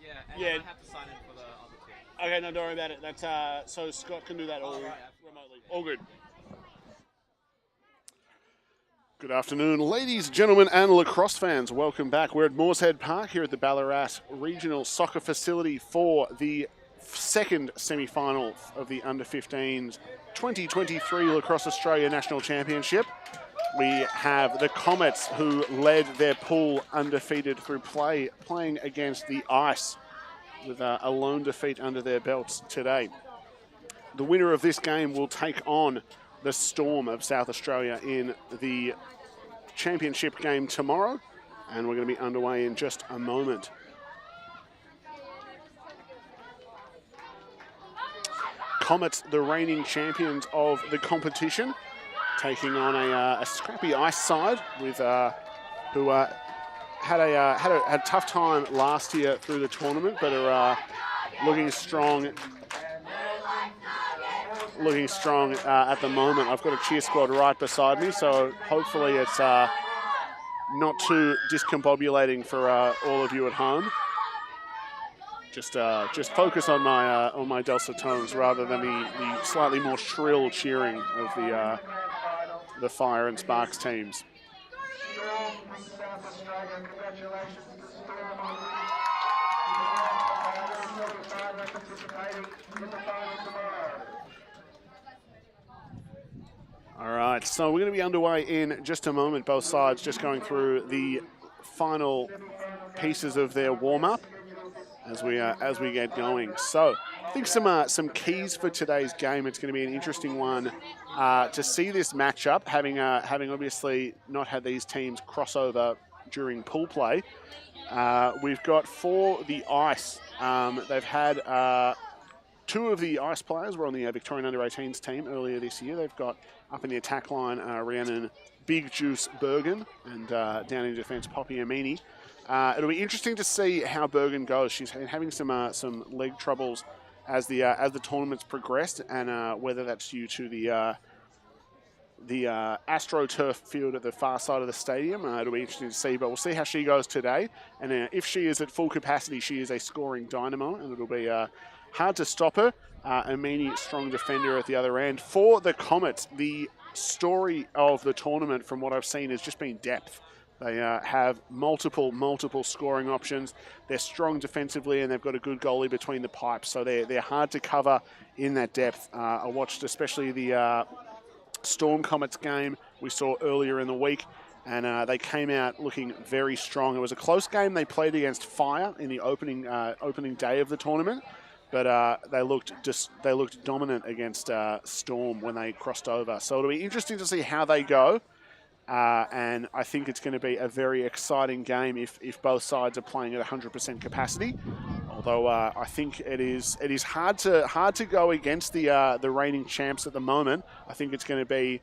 and I have to sign in for the other team. Okay, no, don't worry about it. That's so Scott can do that all remotely. All good. Good afternoon, ladies, gentlemen, and lacrosse fans. Welcome back. We're at Morshead Park here at the Ballarat Regional Soccer Facility for the second semi-final of the Under-15s 2023 Lacrosse Australia National Championship. We have the Comets, who led their pool undefeated through playing against the Ice with a lone defeat under their belts today. The winner of this game will take on the Storm of South Australia in the championship game tomorrow, and we're going to be underway in just a moment. Comets, the reigning champions of the competition, taking on a scrappy Ice side with who had a tough time last year through the tournament, but are looking strong. At the moment. I've got a cheer squad right beside me, so hopefully it's not too discombobulating for all of you at home. Just focus on my dulcet tones rather than the slightly more shrill cheering of the Fire and Sparks teams. All right, so we're going to be underway in just a moment. Both sides just going through the final pieces of their warm-up as we get going. So I think some keys for today's game. It's going to be an interesting one to see this matchup, having obviously not had these teams cross over during pool play. We've got for the Ice. They've had two of the Ice players were on the Victorian Under-18s team earlier this year. They've got up in the attack line Rhiannon Big Juice Bergen and down in defence Poppy Amini. It'll be interesting to see how Bergen goes. She's having some leg troubles as the tournament's progressed, and whether that's due to the AstroTurf field at the far side of the stadium. It'll be interesting to see, but we'll see how she goes today. And if she is at full capacity, she is a scoring dynamo, and it'll be hard to stop her. Amini, strong defender at the other end. For the Comets, the story of the tournament, from what I've seen, has just been depth. They have multiple scoring options. They're strong defensively, and they've got a good goalie between the pipes, so they're hard to cover in that depth. I watched especially the Storm Comets game we saw earlier in the week, and they came out looking very strong. It was a close game. They played against Fire in the opening day of the tournament, but they looked dominant against Storm when they crossed over. So it'll be interesting to see how they go. And I think it's going to be a very exciting game if both sides are playing at 100% capacity. Although I think it is hard to go against the reigning champs at the moment. I think it's going to be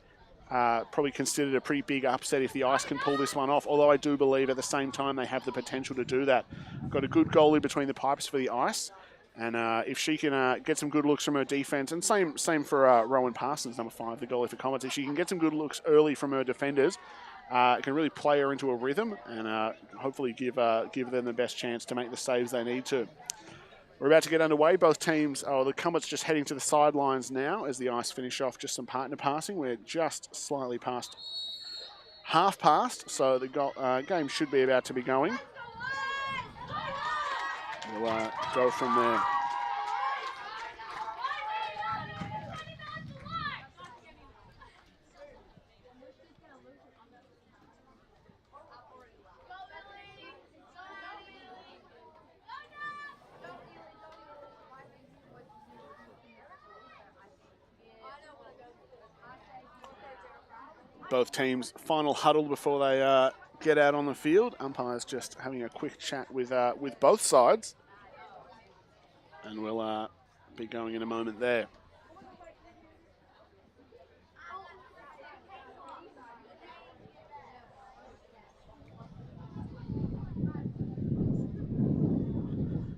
probably considered a pretty big upset if the Ice can pull this one off. Although I do believe at the same time they have the potential to do that. Got a good goalie between the pipes for the Ice. And if she can get some good looks from her defense, and same for Rowan Parsons, number 5, the goalie for Comets, if she can get some good looks early from her defenders, it can really play her into a rhythm and hopefully give them the best chance to make the saves they need to. We're about to get underway. Both teams, the Comets just heading to the sidelines now as the Ice finish off just some partner passing. We're just slightly past half past, so the game should be about to be going. We'll go from there. Both teams final huddle before they get out on the field. Umpires just having a quick chat with both sides. And we'll be going in a moment there.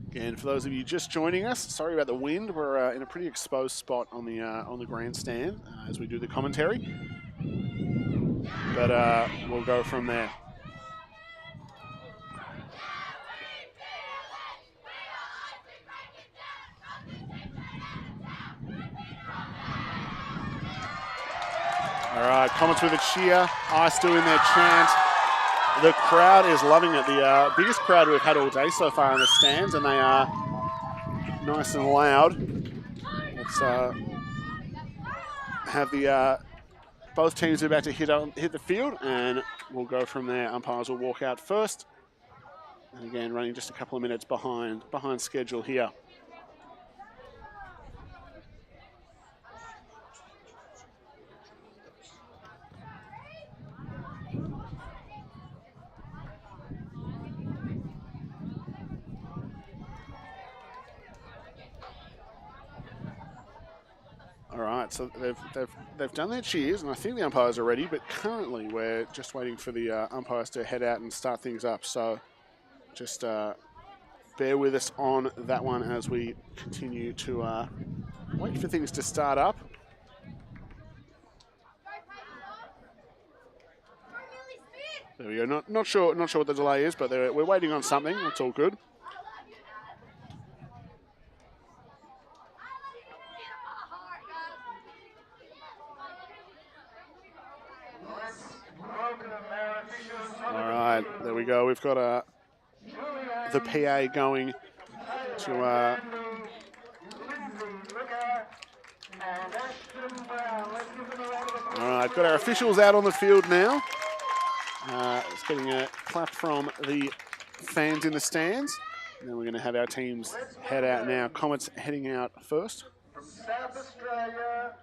Again, for those of you just joining us, sorry about the wind. We're in a pretty exposed spot on the grandstand as we do the commentary. But we'll go from there. All right, Comets with a cheer. Ice doing their chant. The crowd is loving it. The biggest crowd we've had all day so far in the stands, and they are nice and loud. Let's have the both teams are about to hit the field, and we'll go from there. Umpires will walk out first. And again, running just a couple of minutes behind schedule here. All right, so they've done their cheers, and I think the umpires are ready. But currently, we're just waiting for the umpires to head out and start things up. So just bear with us on that one as we continue to wait for things to start up. There we go. Not sure what the delay is, but we're waiting on something. That's all good. All right, there we go. We've got the PA going to all right, got our officials out on the field now. It's getting a clap from the fans in the stands. And then we're going to have our teams head out now. Comets heading out first. From South Australia,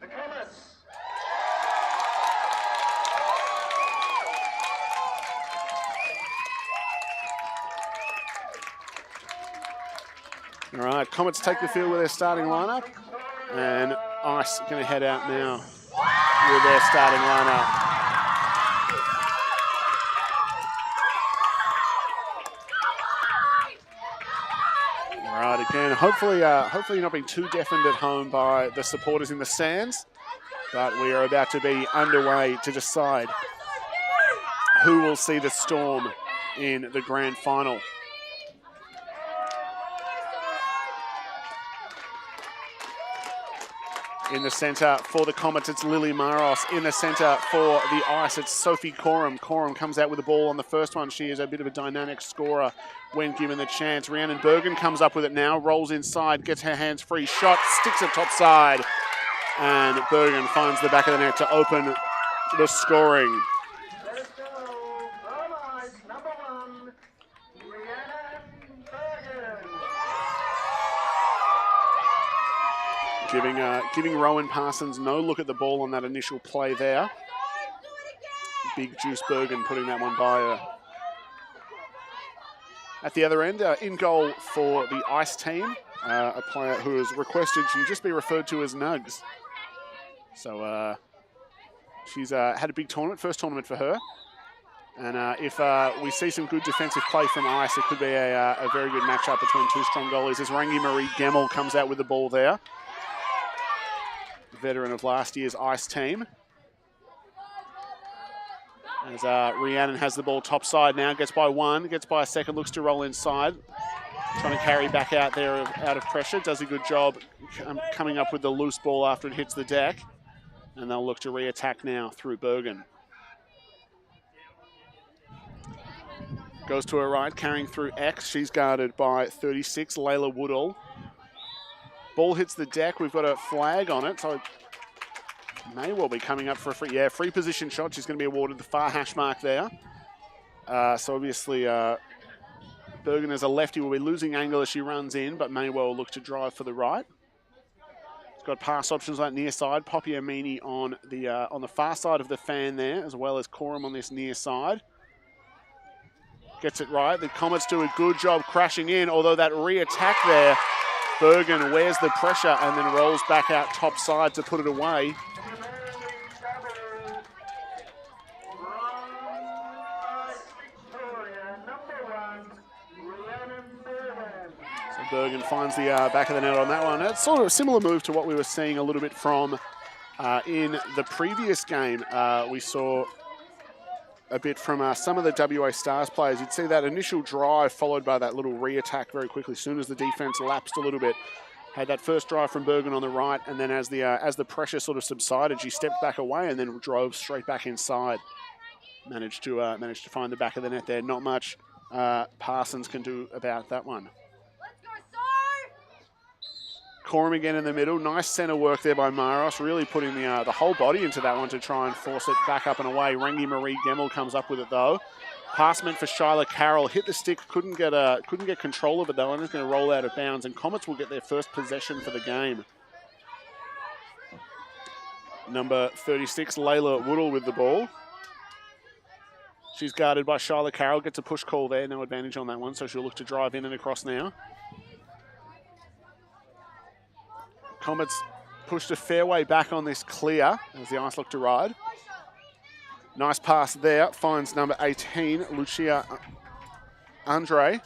the Comets. All right, Comets take the field with their starting lineup, and Ice going to head out now with their starting lineup. All right, again, hopefully you're not being too deafened at home by the supporters in the stands, but we are about to be underway to decide who will see the Storm in the grand final. In the centre for the Comets, it's Lily Maros. In the centre for the Ice, it's Sophie Coram. Coram comes out with the ball on the first one. She is a bit of a dynamic scorer when given the chance. Rhiannon Bergen comes up with it now, rolls inside, gets her hands free, shot, sticks it top side. And Bergen finds the back of the net to open the scoring. Let's go. From Ice, number 1, Rhiannon Bergen. Giving Rowan Parsons no look at the ball on that initial play there. Big Juice Bergen putting that one by her. At the other end, in goal for the Ice team, a player who has requested she just be referred to as Nugs. So she's had a big tournament, first tournament for her. And if we see some good defensive play from Ice, it could be a very good matchup between two strong goalies as Rangi Marie Gemmell comes out with the ball there. Veteran of last year's Ice team. As Rhiannon has the ball top side now, gets by one, gets by a second, looks to roll inside. Trying to carry back out there out of pressure. Does a good job coming up with the loose ball after it hits the deck. And they'll look to re-attack now through Bergen. Goes to her right, carrying through X. She's guarded by 36, Layla Woodall. Ball hits the deck. We've got a flag on it, so it may well be coming up for a free position shot. She's going to be awarded the far hash mark there. So obviously, Bergen as a lefty will be losing angle as she runs in, but may well look to drive for the right. It's got pass options like near side. Poppy Amini on the far side of the fan there, as well as Coram on this near side. Gets it right. The Comets do a good job crashing in, although that re-attack there, Bergen wears the pressure and then rolls back out top side to put it away. So Bergen finds the back of the net on that one. It's sort of a similar move to what we were seeing a little bit from in the previous game. We saw a bit from some of the WA Stars players. You'd see that initial drive followed by that little re-attack very quickly. As soon as the defense lapsed a little bit, Had that first drive from Bergen on the right, and then as the pressure sort of subsided, she stepped back away and then drove straight back inside. Managed to find the back of the net there. Not much Parsons can do about that one. Coram again in the middle. Nice centre work there by Maros, really putting the whole body into that one to try and force it back up and away. Rangi Marie Gemmell comes up with it though. Pass meant for Shyla Carroll. Hit the stick, couldn't get control of it though, and it's going to roll out of bounds. And Comets will get their first possession for the game. Number 36, Layla Woodall with the ball. She's guarded by Shyla Carroll. Gets a push call there. No advantage on that one, so she'll look to drive in and across now. Comets pushed a fair way back on this clear as the Ice look to ride. Nice pass there. Finds number 18, Lucia Andre.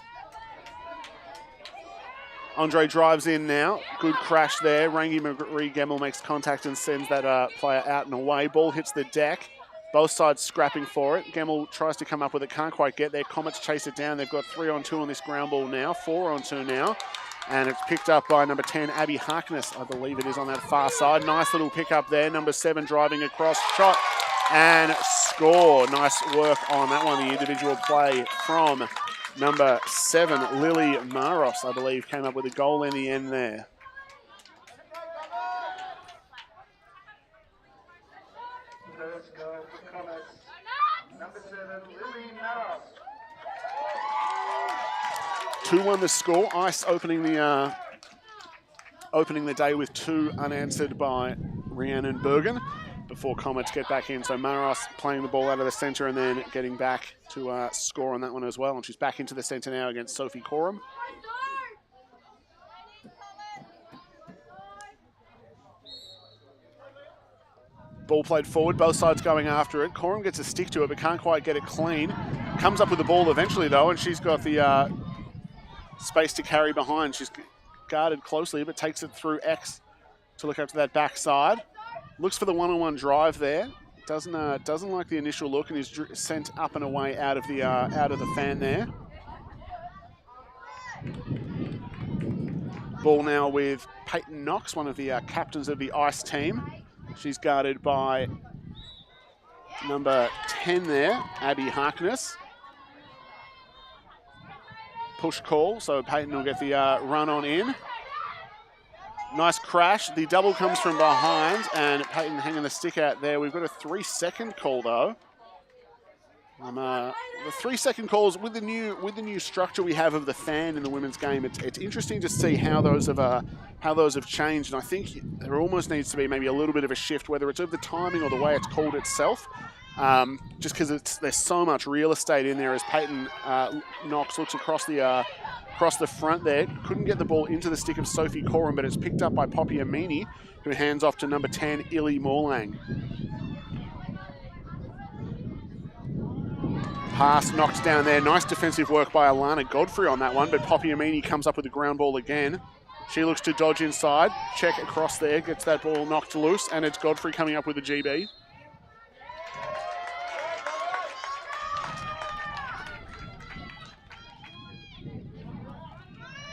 Andre drives in now. Good crash there. Rangi Marie Gemmell makes contact and sends that player out and away. Ball hits the deck. Both sides scrapping for it. Gemmell tries to come up with it. Can't quite get there. Comets chase it down. They've got 3-on-2 on this ground ball now. 4-on-2 now. And it's picked up by number 10, Abby Harkness. I believe it is on that far side. Nice little pick up there. Number 7 driving across. Shot and score. Nice work on that one. The individual play from number 7, Lily Maros, I believe, came up with a goal in the end there. First goal for Comets. Number 7, Lily Maros. 2-1 the score. Ice opening the day with 2 unanswered by Rhiannon Bergen before Comets get back in. So Maros playing the ball out of the centre and then getting back to score on that one as well. And she's back into the centre now against Sophie Coram. Ball played forward, both sides going after it. Coram gets a stick to it but can't quite get it clean. Comes up with the ball eventually though, and she's got the space to carry behind. She's guarded closely, but takes it through X to look up to that backside. Looks for the one-on-one drive there. Doesn't like the initial look and is sent up and away out of the fan there. Ball now with Peyton Knox, one of the captains of the Ice team. She's guarded by number 10 there, Abby Harkness. Push call, so Peyton will get the run on in. Nice crash. The double comes from behind, and Peyton hanging the stick out there. We've got a 3-second call though. The 3-second calls with the new structure we have of the fan in the women's game. It's interesting to see how those have changed, and I think there almost needs to be maybe a little bit of a shift, whether it's of the timing or the way it's called itself. Just because there's so much real estate in there as Peyton Knox looks across the front there. Couldn't get the ball into the stick of Sophie Coram, but it's picked up by Poppy Amini, who hands off to number 10, Illy Morlang. Pass knocked down there. Nice defensive work by Alana Godfrey on that one, but Poppy Amini comes up with the ground ball again. She looks to dodge inside, check across there, gets that ball knocked loose, and it's Godfrey coming up with the GB.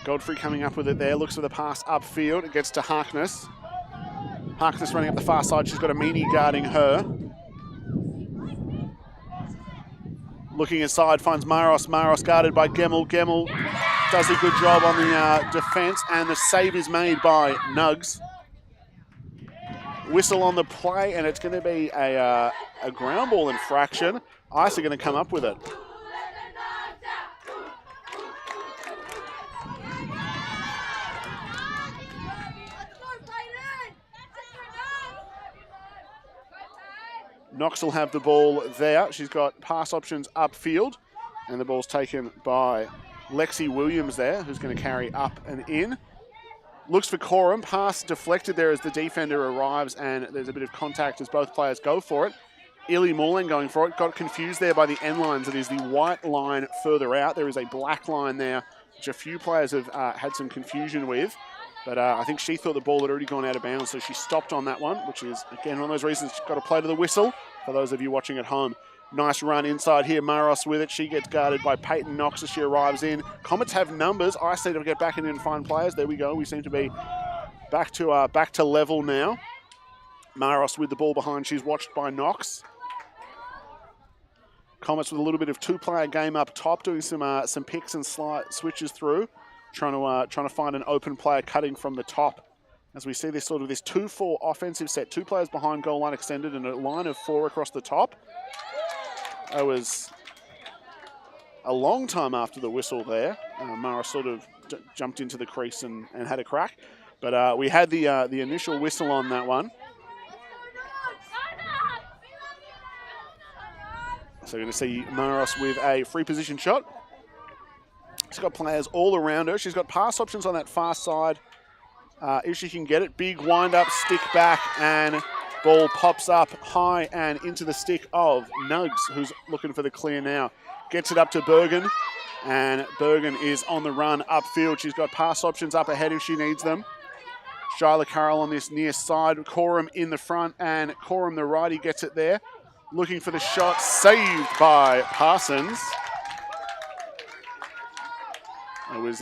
Godfrey coming up with it there, looks for the pass upfield. It gets to Harkness. Harkness running up the far side. She's got Amini guarding her. Looking inside, finds Maros. Maros guarded by Gemmell. Gemmell does a good job on the defence, and the save is made by Nugs. Whistle on the play, and it's going to be a ground ball infraction. Ice are going to come up with it. Knox will have the ball there. She's got pass options upfield, and the ball's taken by Lexi Williams there, who's going to carry up and in. Looks for Coram. Pass deflected there as the defender arrives, and there's a bit of contact as both players go for it. Illy Morland going for it. Got confused there by the end lines. It is the white line further out. There is a black line there, which a few players have had some confusion with. But I think she thought the ball had already gone out of bounds, so she stopped on that one, which is, again, one of those reasons she's got to play to the whistle for those of you watching at home. Nice run inside here. Maros with it. She gets guarded by Peyton Knox as she arrives in. Comets have numbers. I seem to get back in and find players. There we go. We seem to be back to level now. Maros with the ball behind. She's watched by Knox. Comets with a little bit of two-player game up top, doing some picks and switches through, trying to find an open player cutting from the top. As we see this 2-4 offensive set, 2 players behind goal line extended and a line of 4 across the top. That was a long time after the whistle there. Mara sort of jumped into the crease and had a crack. But we had the initial whistle on that one. So we're going to see Maros with a free position shot. She's got players all around her. She's got pass options on that far side. If she can get it, big wind up, stick back, and ball pops up high and into the stick of Nugs, who's looking for the clear now. Gets it up to Bergen, and Bergen is on the run upfield. She's got pass options up ahead if she needs them. Shyla Carroll on this near side. Coram in the front, and Coram the righty gets it there. Looking for the shot, saved by Parsons. It was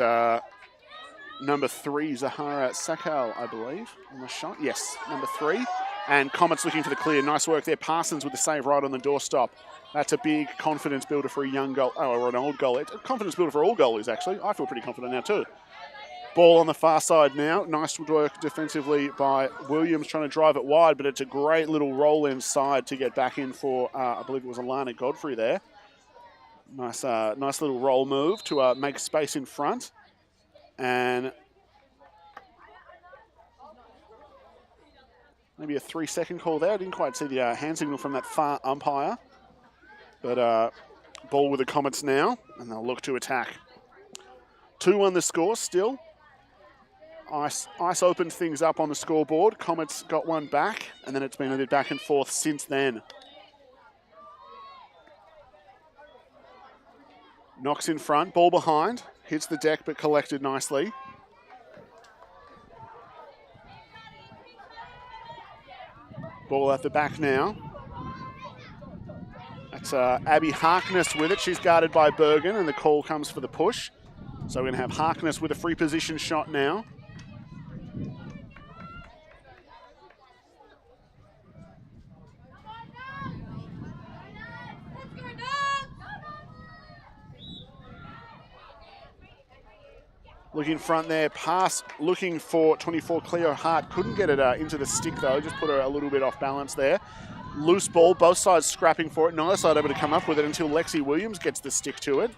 number 3, Zahara Sakal, I believe, on the shot. Yes, number 3. And Comets looking for the clear. Nice work there. Parsons with the save right on the doorstop. That's a big confidence builder for a young goal, or an old goalie. It's a confidence builder for all goalies, actually. I feel pretty confident now, too. Ball on the far side now. Nice work defensively by Williams, trying to drive it wide, but it's a great little roll inside to get back in for, I believe it was Alana Godfrey there. Nice little roll move to make space in front. And maybe a 3-second call there. I didn't quite see the hand signal from that far umpire. But ball with the Comets now, and they'll look to attack. 2-1 the score still. Ice opened things up on the scoreboard. Comets got one back, and then it's been a bit back and forth since then. Knocks in front, ball behind. Hits the deck, but collected nicely. Ball at the back now. That's Abby Harkness with it. She's guarded by Bergen, and the call comes for the push. So we're going to have Harkness with a free position shot now. Looking front there, pass, looking for 24 Cleo Hart. Couldn't get it into the stick though, just put her a little bit off balance there. Loose ball, both sides scrapping for it. Neither side able to come up with it until Lexi Williams gets the stick to it.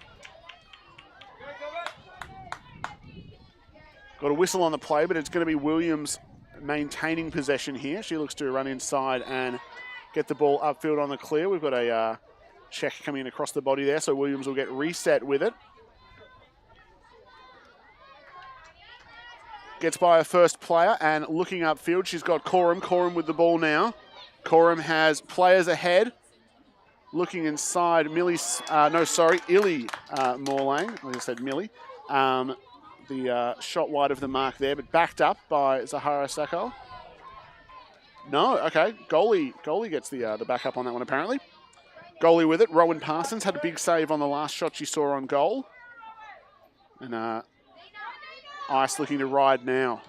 Got a whistle on the play, but it's going to be Williams maintaining possession here. She looks to run inside and get the ball upfield on the clear. We've got a check coming in across the body there, so Williams will get reset with it. Gets by her first player and looking upfield, she's got Coram. Coram with the ball now. Coram has players ahead. Looking inside, Illy Morlang. I just said Millie. The shot wide of the mark there, but backed up by Zahara Sakal. No, okay. Goalie gets the backup on that one apparently. Goalie with it. Rowan Parsons had a big save on the last shot she saw on goal. And Ice looking to ride now.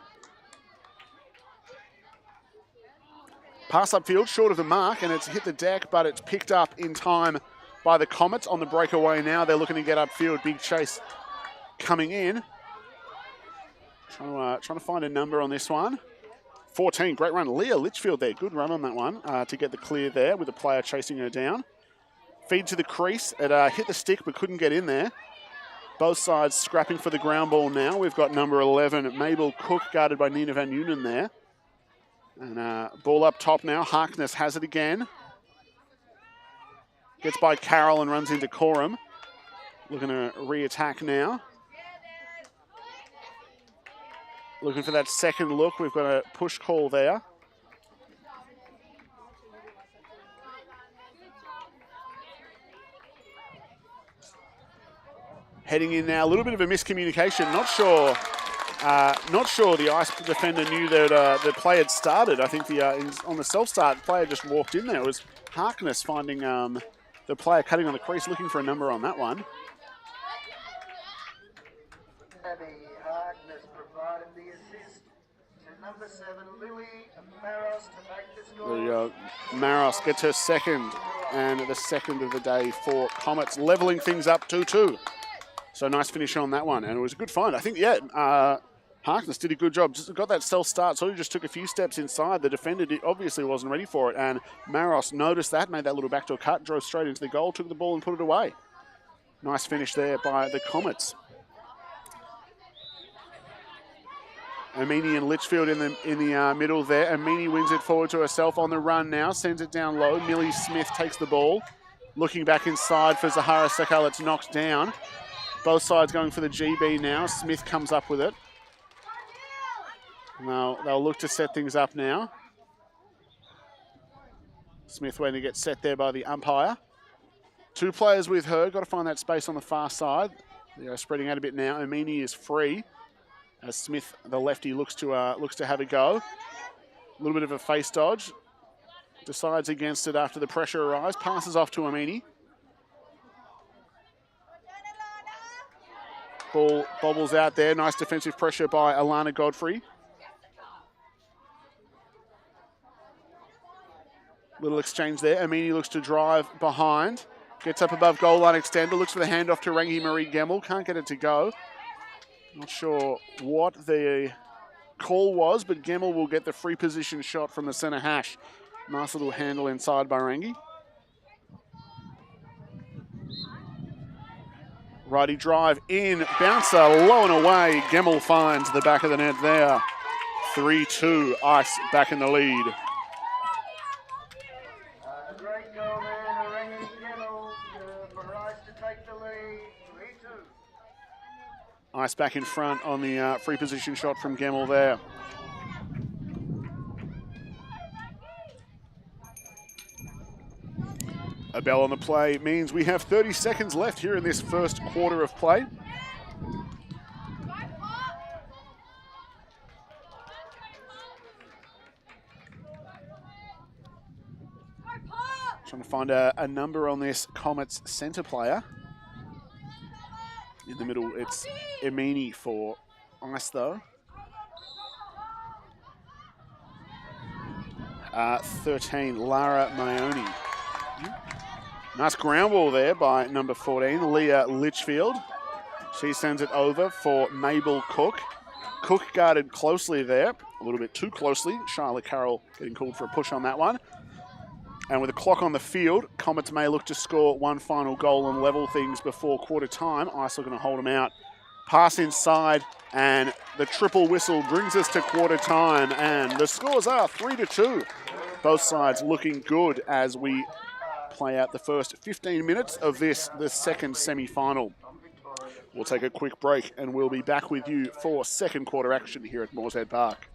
Pass upfield, short of the mark, and it's hit the deck, but it's picked up in time by the Comets on the breakaway now. They're looking to get upfield. Big chase coming in. Trying to find a number on this one. 14, great run. Leah Litchfield there, good run on that one to get the clear there with the player chasing her down. Feed to the crease. It hit the stick but couldn't get in there. Both sides scrapping for the ground ball now. We've got number 11, Mabel Cook, guarded by Nina Van Unen there. And ball up top now. Harkness has it again. Gets by Carroll and runs into Coram. Looking to re-attack now. Looking for that second look. We've got a push call there. Heading in now, a little bit of a miscommunication. Not sure the Ice defender knew that the play had started. I think on the self-start, the player just walked in there. It was Harkness finding the player cutting on the crease, looking for a number on that one. Abby Harkness provided the assist to number 7, Lily Maros to make the score. There you go. Maros gets her second, and the second of the day for Comets, levelling things up 2-2. So nice finish on that one, and it was a good find. I think, Harkness did a good job. Just got that self-start, so he just took a few steps inside. The defender obviously wasn't ready for it, and Maros noticed that, made that little backdoor cut, drove straight into the goal, took the ball and put it away. Nice finish there by the Comets. Amini and Litchfield in the middle there. Amini wins it forward to herself on the run now, sends it down low. Millie Smith takes the ball. Looking back inside for Zahara Sakal, it's knocked down. Both sides going for the GB now. Smith comes up with it. Now they'll look to set things up now. Smith waiting to get set there by the umpire. 2 players with her. Got to find that space on the far side. They are spreading out a bit now. Amini is free as Smith, the lefty, looks to have a go. A little bit of a face dodge. Decides against it after the pressure arrives. Passes off to Amini. Ball bobbles out there. Nice defensive pressure by Alana Godfrey. Little exchange there. Amini looks to drive behind. Gets up above goal line extender. Looks for the handoff to Rangi Marie Gemmell. Can't get it to go. Not sure what the call was, but Gemmell will get the free position shot from the centre hash. Nice little handle inside by Rangi. Righty drive in. Bouncer low and away. Gemmell finds the back of the net there. 3-2. Ice back in the lead. Great goal there to Rangi Gemmell for Ice to take the lead. 3-2. Ice back in front on the free position shot from Gemmell there. A bell on the play means we have 30 seconds left here in this first quarter of play. Trying to find a number on this Comets centre player. In the middle, it's Amini for Ice, though. 13, Lara Maioni. Nice ground ball there by number 14, Leah Litchfield. She sends it over for Mabel Cook. Cook guarded closely there, a little bit too closely. Charlotte Carroll getting called for a push on that one. And with the clock on the field, Comets may look to score one final goal and level things before quarter time. Ice are going to hold them out. Pass inside, and the triple whistle brings us to quarter time. And the scores are 3-2. Both sides looking good as we play out the first 15 minutes of the second semi-final. We'll take a quick break, and we'll be back with you for second quarter action here at Morshead Park.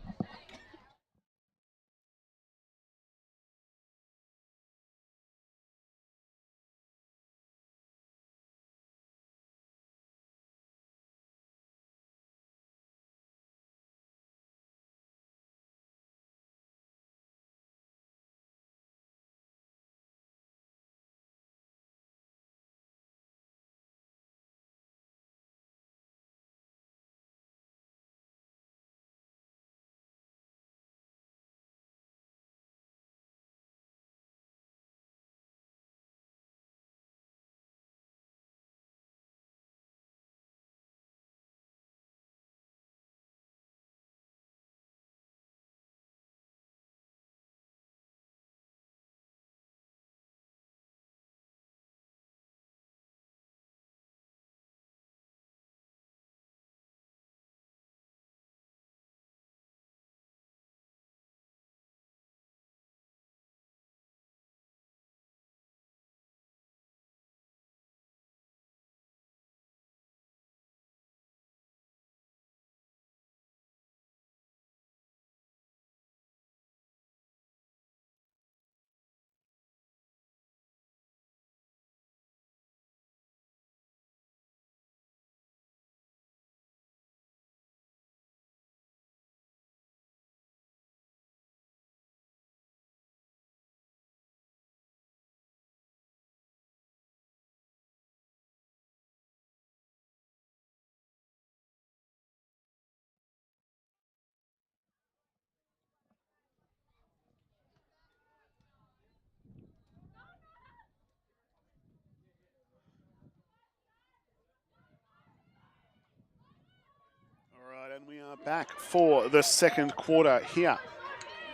Back for the second quarter here.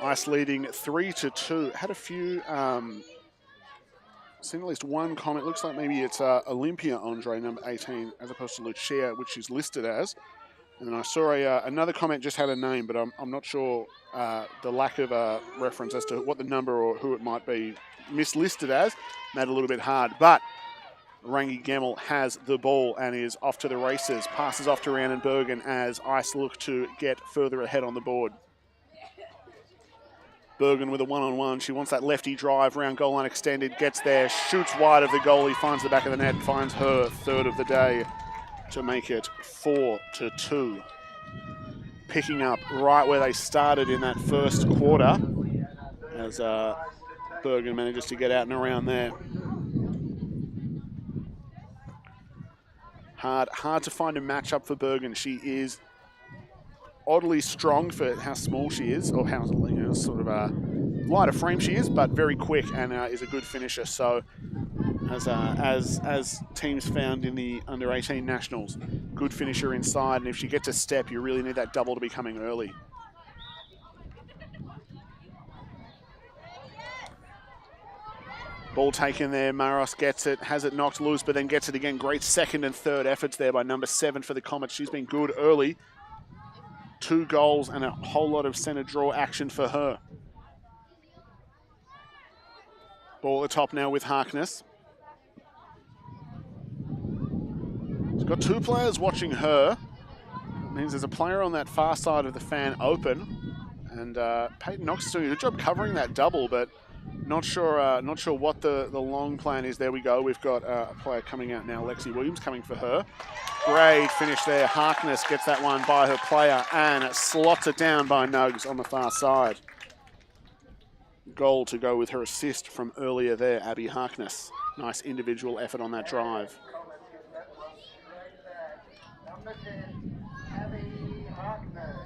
Ice leading 3-2. Had a few, seen at least one comment. Looks like maybe it's Olympia Andre, number 18, as opposed to Lucia, which she's listed as. And then I saw another comment just had a name, but I'm not sure the lack of reference as to what the number or who it might be mislisted as. Made it a little bit hard, but Rangi Gemmell has the ball and is off to the races. Passes off to Rhiannon Bergen as Ice look to get further ahead on the board. Bergen with a one-on-one. She wants that lefty drive, round goal line extended, gets there, shoots wide of the goalie, finds the back of the net, finds her third of the day to make it 4-2. Picking up right where they started in that first quarter as Bergen manages to get out and around there. Hard to find a matchup for Bergen. She is oddly strong for how small she is, or how sort of a lighter frame she is, but very quick and is a good finisher. So, as teams found in the under-18 nationals, good finisher inside, and if she gets a step, you really need that double to be coming early. Ball taken there, Maros gets it, has it knocked loose, but then gets it again. Great second and third efforts there by number 7 for the Comets. She's been good early. 2 goals and a whole lot of centre draw action for her. Ball at the top now with Harkness. She's got 2 players watching her. It means there's a player on that far side of the fan open. And Peyton Knox is doing a good job covering that double, but not sure what the long plan is. There we go. We've got a player coming out now, Lexi Williams, coming for her. Great finish there. Harkness gets that one by her player and slots it down by Nugs on the far side. Goal to go with her assist from earlier there, Abby Harkness. Nice individual effort on that drive. Number 10, Abby Harkness.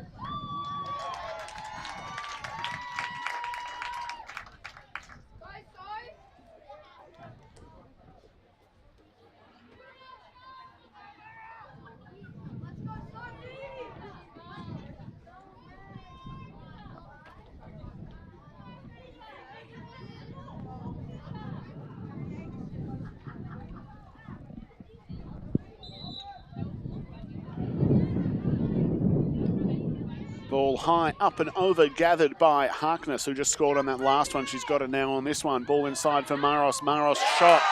Ball high, up and over, gathered by Harkness, who just scored on that last one. She's got it now on this one. Ball inside for Maros. Maros shot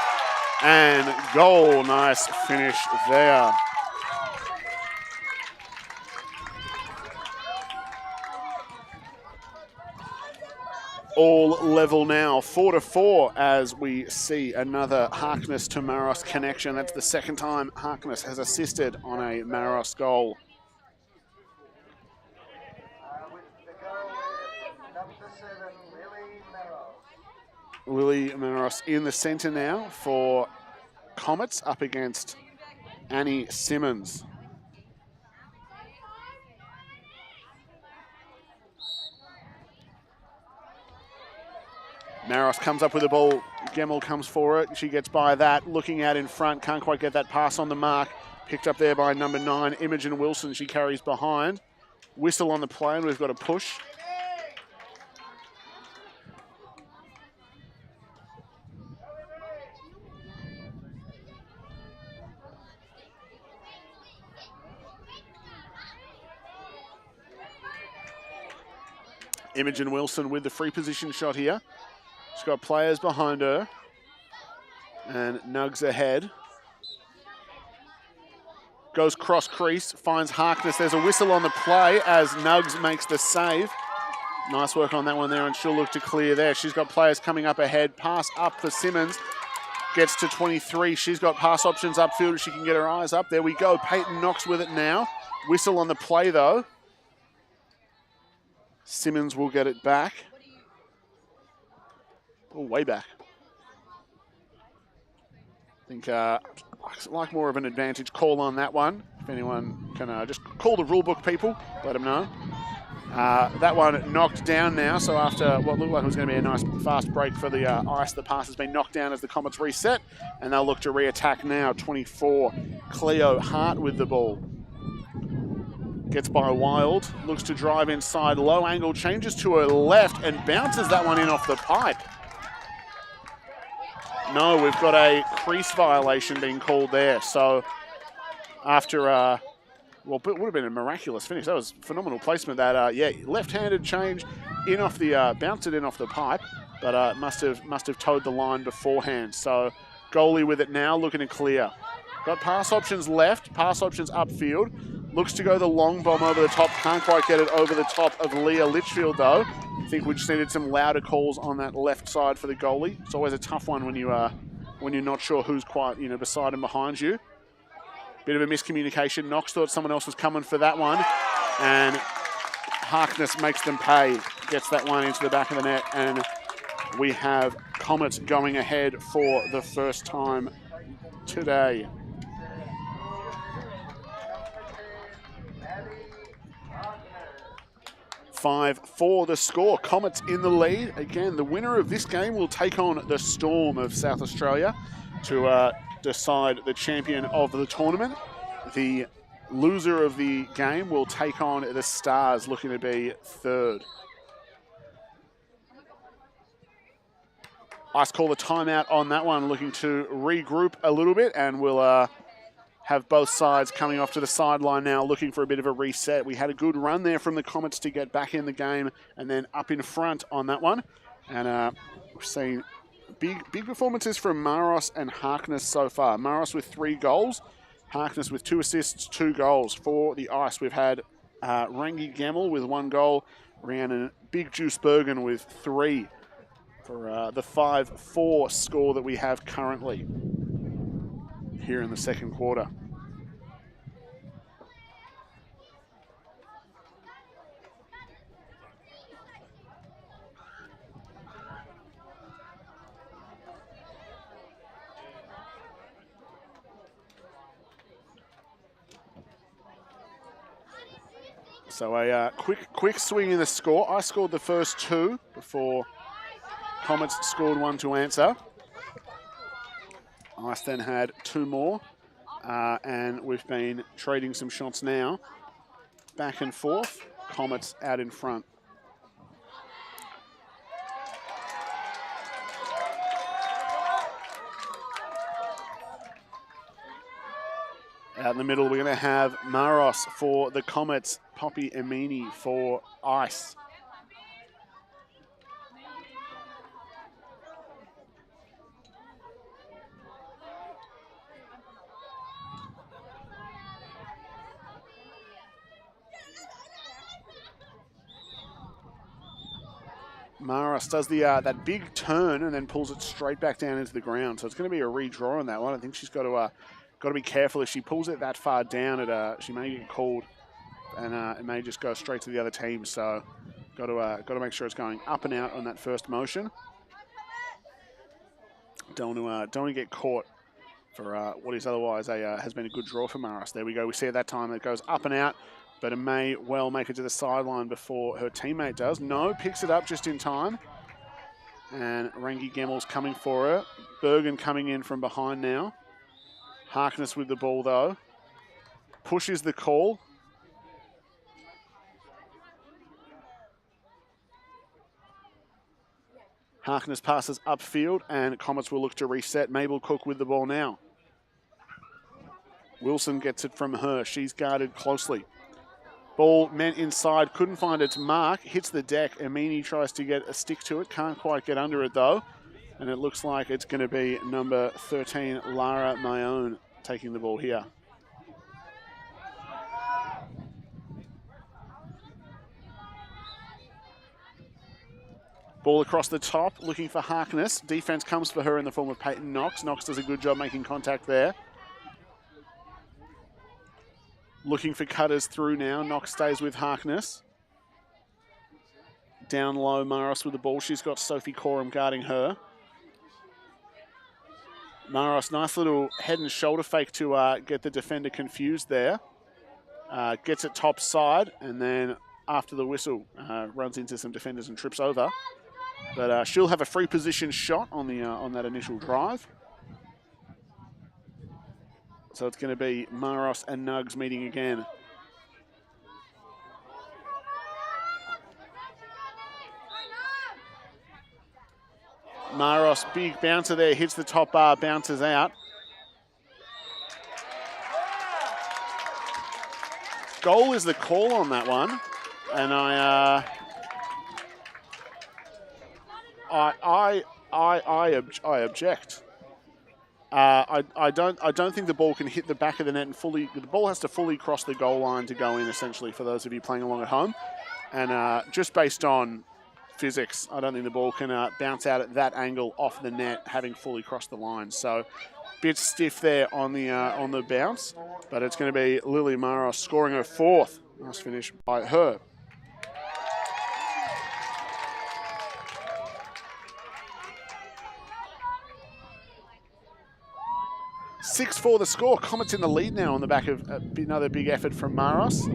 and goal. Nice finish there. All level now, 4-4, as we see another Harkness to Maros connection. That's the second time Harkness has assisted on a Maros goal. Lily Maros in the centre now for Comets up against Annie Simmons. Maros comes up with the ball. Gemmell comes for it. She gets by that. Looking out in front. Can't quite get that pass on the mark. Picked up there by number 9, Imogen Wilson. She carries behind. Whistle on the play and we've got a push. Imogen Wilson with the free position shot here. She's got players behind her. And Nugs ahead. Goes cross crease, finds Harkness. There's a whistle on the play as Nugs makes the save. Nice work on that one there, and she'll look to clear there. She's got players coming up ahead. Pass up for Simmons. Gets to 23. She's got pass options upfield if she can get her eyes up. There we go. Peyton Knox with it now. Whistle on the play though. Simmons will get it back. Oh, way back. I think like more of an advantage call on that one. If anyone can just call the rule book people, let them know. That one knocked down now, so after what looked like it was going to be a nice fast break for the Ice, the pass has been knocked down as the Comets reset, and they'll look to re-attack now. 24, Cleo Hart with the ball. Gets by Wild, looks to drive inside, low angle, changes to her left and bounces that one in off the pipe. No, we've got a crease violation being called there. So after, well, it would have been a miraculous finish. That was phenomenal placement. That, yeah, left-handed change in off the, bounced it in off the pipe, but must have towed the line beforehand. So goalie with it now, looking to clear. Got pass options left, pass options upfield. Looks to go the long bomb over the top. Can't quite get it over the top of Leah Litchfield, though. I think we just needed some louder calls on that left side for the goalie. It's always a tough one when you're not sure who's quite, beside and behind you. Bit of a miscommunication. Knox thought someone else was coming for that one, and Harkness makes them pay. Gets that one into the back of the net, and we have Comets going ahead for the first time today. 5-4 the score. Comets in the lead. Again, the winner of this game will take on the Storm of South Australia to decide the champion of the tournament. The loser of the game will take on the Stars, looking to be third. Ice call the timeout on that one, looking to regroup a little bit, and we'll have both sides coming off to the sideline now, looking for a bit of a reset. We had a good run there from the Comets to get back in the game and then up in front on that one. And we've seen big performances from Maros and Harkness so far. Maros with 3 goals, Harkness with 2 assists, 2 goals. For the Ice, we've had Rangi Gemmell with 1 goal, Rhiannon Big Juice Bergen with 3 for the 5-4 score that we have currently here in the second quarter. So a quick swing in the score. I scored the first 2 before Comets scored 1 to answer. Ice then had 2 more, and we've been trading some shots now. Back and forth, Comets out in front. Out in the middle, we're going to have Maros for the Comets, Poppy Amini for Ice. Maros does the that big turn and then pulls it straight back down into the ground. So it's going to be a redraw on that one. I think she's got to be careful. If she pulls it that far down, she may get called, and it may just go straight to the other team. So got to make sure it's going up and out on that first motion. Don't want to get caught for what is otherwise has been a good draw for Maros. There we go. We see at that time it goes up and out, but it may well make it to the sideline before her teammate does. No, picks it up just in time. And Rangi Gemmell's coming for her. Bergen coming in from behind now. Harkness with the ball, though. Pushes the call. Harkness passes upfield, and Comets will look to reset. Mabel Cook with the ball now. Wilson gets it from her. She's guarded closely. Ball meant inside, couldn't find its mark, hits the deck. Amini tries to get a stick to it, can't quite get under it though. And it looks like it's going to be number 13, Lara Mayone, taking the ball here. Ball across the top, looking for Harkness. Defense comes for her in the form of Peyton Knox. Knox does a good job making contact there. Looking for cutters through now. Knox stays with Harkness. Down low, Maros with the ball. She's got Sophie Coram guarding her. Maros, nice little head and shoulder fake to get the defender confused there. Gets it top side, and then after the whistle, runs into some defenders and trips over. But she'll have a free position shot on the on that initial drive. So it's going to be Maros and Nugs meeting again. Maros, big bouncer there, hits the top bar, bounces out. Goal is the call on that one, and I object. I don't think the ball can hit the back of the net and fully. The ball has to fully cross the goal line to go in. Essentially, for those of you playing along at home, and just based on physics, I don't think the ball can bounce out at that angle off the net, having fully crossed the line. So, bit stiff there on the bounce, but it's going to be Lily Maros scoring her 4th. Nice finish by her. Six for the score. Comets in the lead now on the back of another big effort from Maros.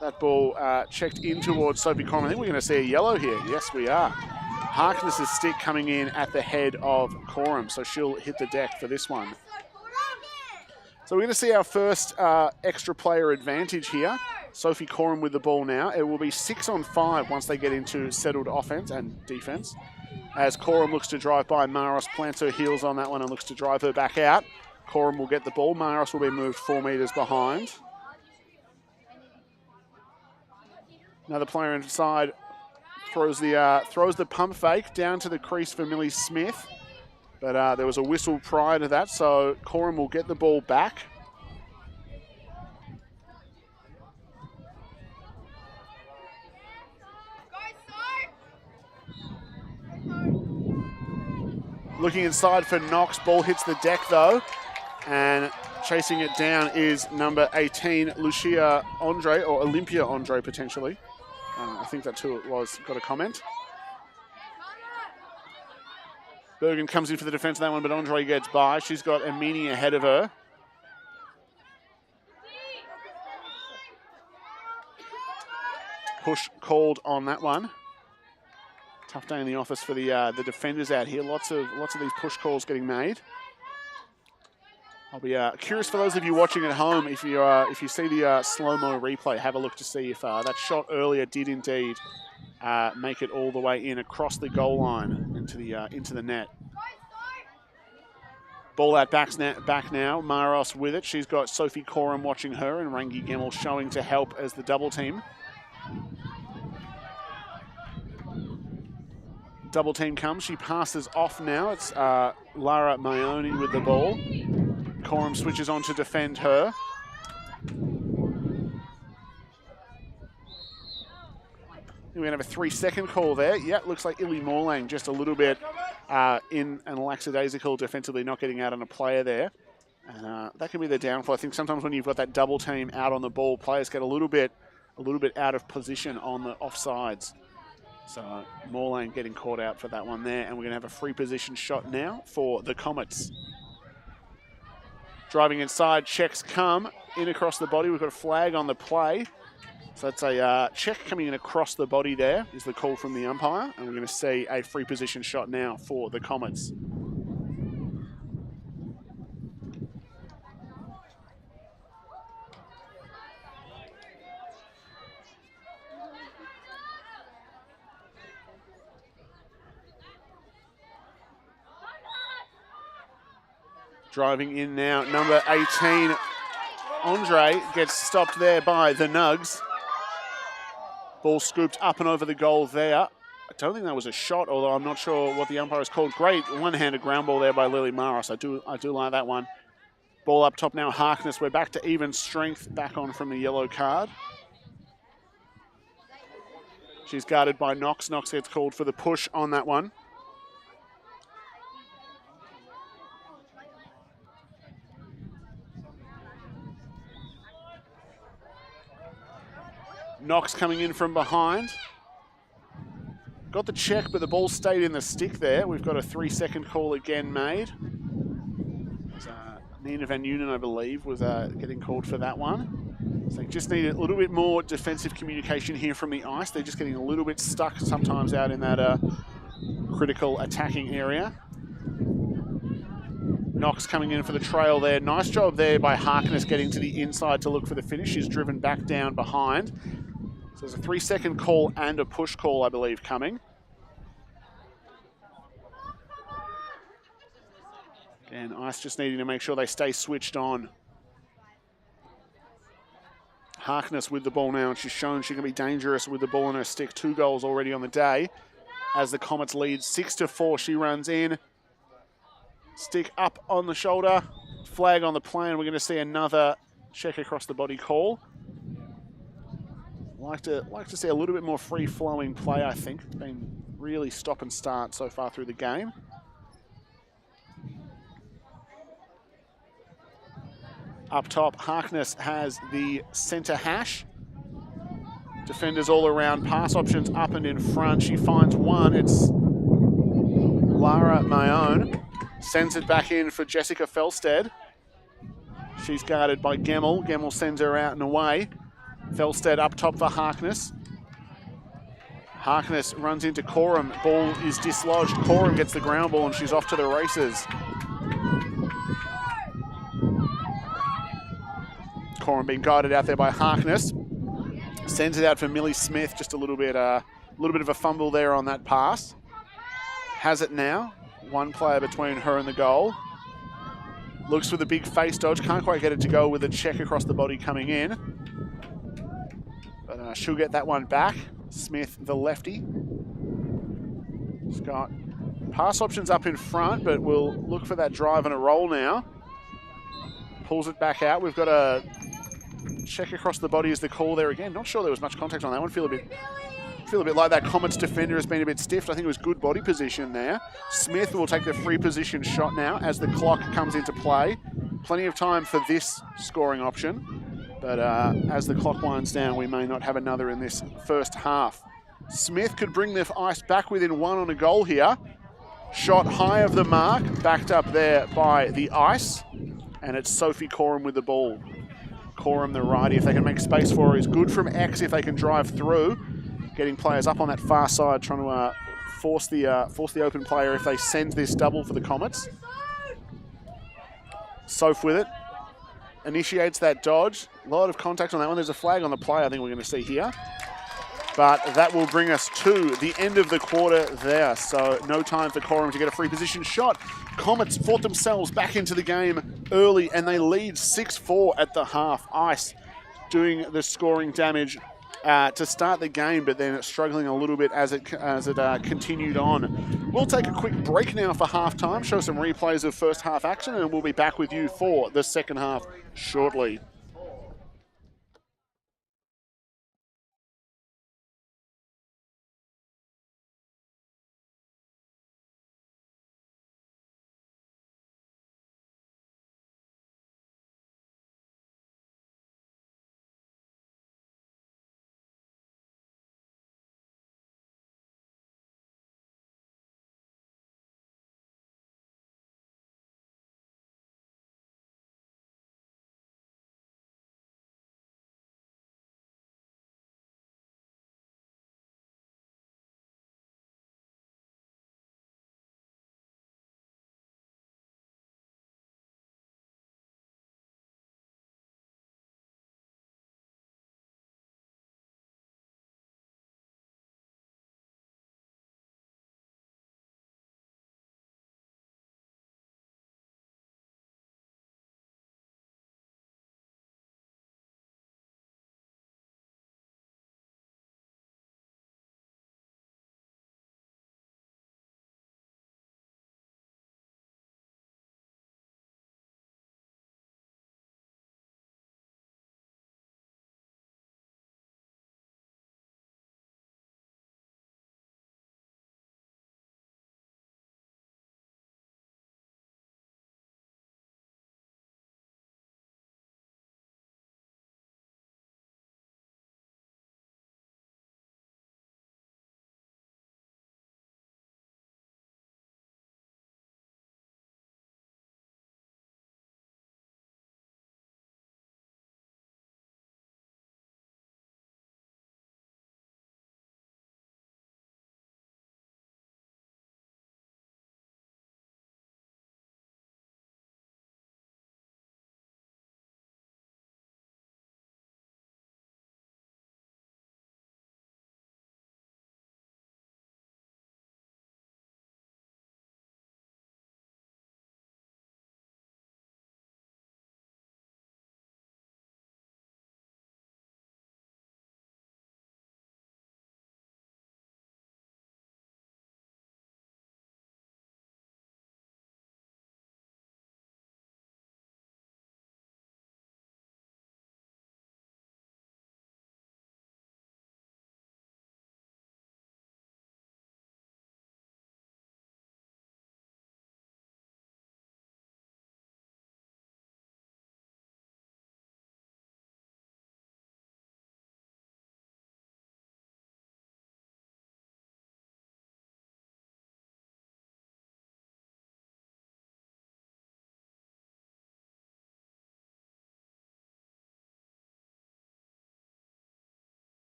That ball checked in towards Sophie Coram. I think we're going to see a yellow here. Yes, we are. Harkness's stick coming in at the head of Coram, so she'll hit the deck for this one. So we're going to see our first extra player advantage here. Sophie Coram with the ball now. It will be 6 on 5 once they get into settled offense and defense. As Coram looks to drive by, Maros plants her heels on that one and looks to drive her back out. Coram will get the ball. Maros will be moved 4 metres behind. Another player inside throws the pump fake down to the crease for Millie Smith. But there was a whistle prior to that, so Coram will get the ball back. Looking inside for Knox. Ball hits the deck though. And chasing it down is number 18, Lucia Andre, or Olympia Andre potentially. I think that's who it was. Got a comment. Bergen comes in for the defense of that one, but Andre gets by. She's got Amini ahead of her. Push called on that one. Tough day in the office for the defenders out here. Lots of these push calls getting made. I'll be curious for those of you watching at home, if you see the slow-mo replay, have a look to see if that shot earlier did indeed make it all the way in across the goal line into the net. Ball out back now. Maros with it. She's got Sophie Coram watching her and Rangi Gemmell showing to help as the double team. Double team comes. She passes off now. It's Lara Maioni with the ball. Coram switches on to defend her. We're going to have a 3-second call there. Yeah, looks like Illy Morlang just a little bit in and lackadaisical defensively, not getting out on a player there. And that can be the downfall. I think sometimes when you've got that double team out on the ball, players get a little bit out of position on the offsides. So Morlang getting caught out for that one there. And we're going to have a free position shot now for the Comets. Driving inside, checks come in across the body. We've got a flag on the play. So that's a check coming in across the body there is the call from the umpire. And we're going to see a free position shot now for the Comets. Driving in now, number 18, Andre gets stopped there by the Nugs. Ball scooped up and over the goal there. I don't think that was a shot, although I'm not sure what the umpire has called. Great one-handed ground ball there by Lily Maros. I do like that one. Ball up top now, Harkness. We're back to even strength, back on from the yellow card. She's guarded by Knox. Knox gets called for the push on that one. Knox coming in from behind. Got the check, but the ball stayed in the stick there. We've got a 3-second call again made. Nina Van Nuenen, I believe, was getting called for that one. So just need a little bit more defensive communication here from the ice. They're just getting a little bit stuck sometimes out in that critical attacking area. Knox coming in for the trail there. Nice job there by Harkness getting to the inside to look for the finish. She's driven back down behind. So there's a 3-second call and a push call, I believe, coming. And Ice just needing to make sure they stay switched on. Harkness with the ball now, and she's shown she can be dangerous with the ball in her stick. 2 goals already on the day. As the Comets lead 6-4, she runs in. Stick up on the shoulder. Flag on the play, and we're going to see another check across the body call. Like to see a little bit more free-flowing play, I think. It's been really stop and start so far through the game. Up top, Harkness has the centre hash. Defenders all around, pass options up and in front. She finds one, it's Lara Mayone. Sends it back in for Jessica Felstead. She's guarded by Gemmell. Gemmell sends her out and away. Felstead up top for Harkness. Harkness runs into Coram. Ball is dislodged. Coram gets the ground ball and she's off to the races. Coram being guided out there by Harkness. Sends it out for Millie Smith. Just a little bit of a fumble there on that pass. Has it now. One player between her and the goal. Looks for the big face dodge. Can't quite get it to go with a check across the body coming in. But she'll get that one back. Smith, the lefty. She's got pass options up in front, but we'll look for that drive and a roll now. Pulls it back out. We've got a check across the body is the call there again. Not sure there was much contact on that one. Feel a bit like that Comets defender has been a bit stiffed. I think it was good body position there. Smith will take the free position shot now as the clock comes into play. Plenty of time for this scoring option. But as the clock winds down, we may not have another in this first half. Smith could bring the Ice back within 1 on a goal here. Shot high of the mark, backed up there by the Ice. And it's Sophie Coram with the ball. Coram, the righty, if they can make space for her, is good from X if they can drive through. Getting players up on that far side, trying to force the open player if they send this double for the Comets. Soph with it. Initiates that dodge. A lot of contact on that one. There's a flag on the play I think we're going to see here. But that will bring us to the end of the quarter there. So no time for Coram to get a free position shot. Comets fought themselves back into the game early and they lead 6-4 at the half. Ice doing the scoring damage to start the game, but then struggling a little bit as it continued on. We'll take a quick break now for halftime, show some replays of first half action, and we'll be back with you for the second half shortly.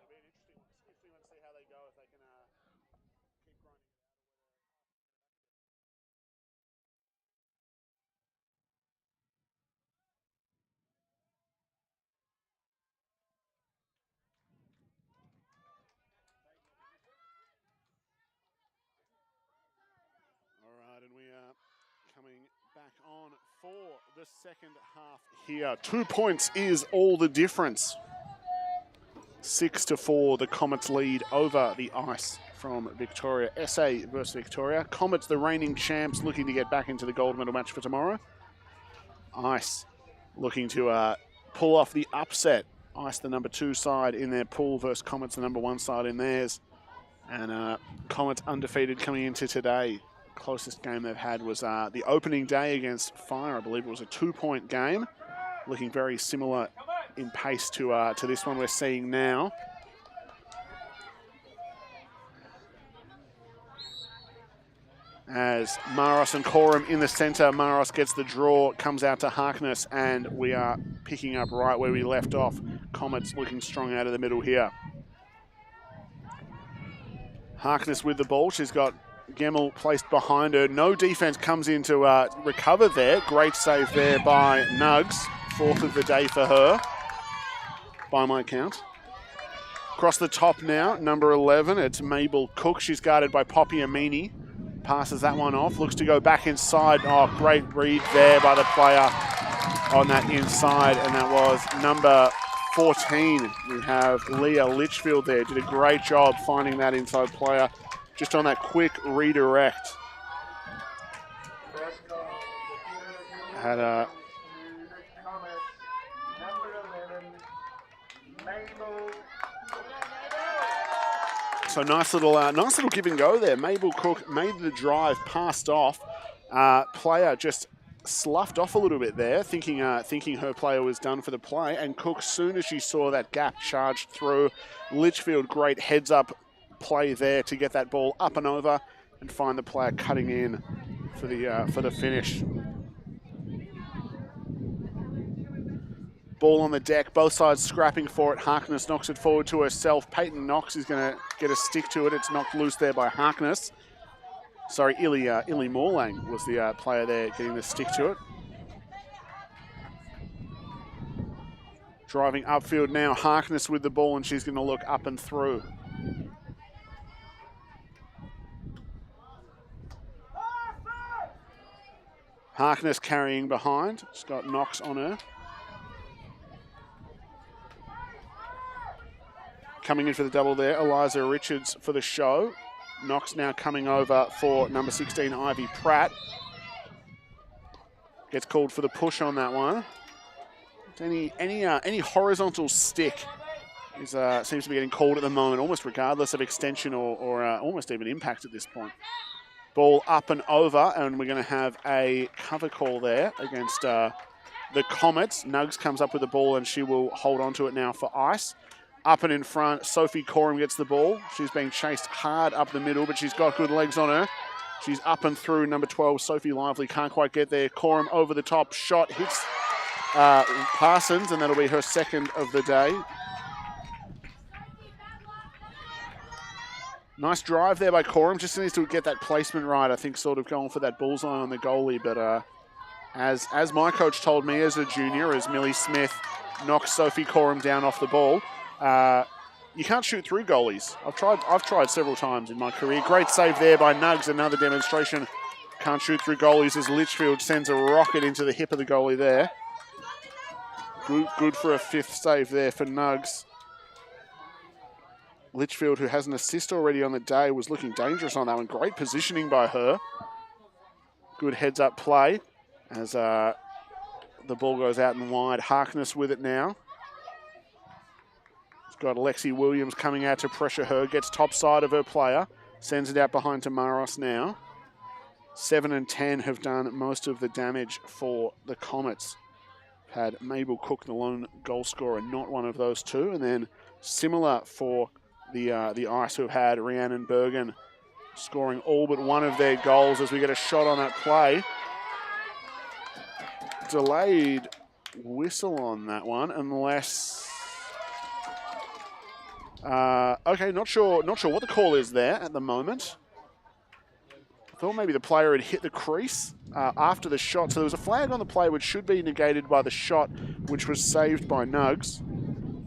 it'll be an interesting one to see how they go, if they can keep grinding it out. All right, and we are coming back on for the second half here. 2 points is all the difference. 6-4, the Comets lead over the Ice from Victoria. SA versus Victoria. Comets, the reigning champs, looking to get back into the gold medal match for tomorrow. Ice looking to pull off the upset. Ice, the number 2 side in their pool, versus Comets, the number 1 side in theirs. And Comets undefeated coming into today. Closest game they've had was the opening day against Fire. I believe it was a 2-point game. Looking very similar in pace to this one we're seeing now. As Maros and Coram in the centre. Maros gets the draw, comes out to Harkness, and we are picking up right where we left off. Comets looking strong out of the middle here. Harkness with the ball. She's got Gemmell placed behind her. No defence comes in to recover there. Great save there by Nugs. 4th of the day for her, by my count. Across the top now, number 11, it's Mabel Cook. She's guarded by Poppy Amini. Passes that one off, looks to go back inside. Oh, great read there by the player on that inside, and that was number 14. We have Leah Litchfield there. Did a great job finding that inside player just on that quick redirect. Had a So nice little give and go there. Mabel Cook made the drive, passed off. Player just sloughed off a little bit there, thinking her player was done for the play. And Cook, soon as she saw that gap, charged through. Litchfield, great heads up play there to get that ball up and over and find the player cutting in for the finish. Ball on the deck, both sides scrapping for it. Harkness knocks it forward to herself. Peyton Knox is going to get a stick to it. It's knocked loose there by Harkness. Sorry, Illy Morlang was the player there getting the stick to it. Driving upfield now, Harkness with the ball, and she's going to look up and through. Harkness carrying behind. She's got Knox on her. Coming in for the double there, Eliza Richards for the show. Knox now coming over for number 16, Ivy Pratt. Gets called for the push on that one. Any horizontal stick seems to be getting called at the moment, almost regardless of extension or almost even impact at this point. Ball up and over, and we're going to have a cover call there against the Comets. Nugs comes up with the ball, and she will hold on to it now for Ice. Up and in front, Sophie Coram gets the ball. She's being chased hard up the middle, but she's got good legs on her. She's up and through. Number 12, Sophie Lively, can't quite get there. Coram over the top, shot, hits Parsons, and that'll be her 2nd of the day. Nice drive there by Coram. Just needs to get that placement right. I think sort of going for that bullseye on the goalie, but as my coach told me as a junior, as Millie Smith knocks Sophie Coram down off the ball, you can't shoot through goalies. I've tried several times in my career. Great save there by Nugs. Another demonstration. Can't shoot through goalies as Litchfield sends a rocket into the hip of the goalie there. Good for a 5th save there for Nugs. Litchfield, who has an assist already on the day, was looking dangerous on that one. Great positioning by her. Good heads-up play as the ball goes out and wide. Harkness with it now. Got Lexi Williams coming out to pressure her, gets top side of her player, sends it out behind to Maros now. 7 and 10 have done most of the damage for the Comets. Had Mabel Cook, the lone goal scorer, not one of those two. And then similar for the Ice, who have had Rhiannon Bergen scoring all but one of their goals as we get a shot on that play. It's delayed whistle on that one, unless... okay, not sure what the call is there at the moment. I thought maybe the player had hit the crease after the shot. So there was a flag on the play which should be negated by the shot, which was saved by Nugs.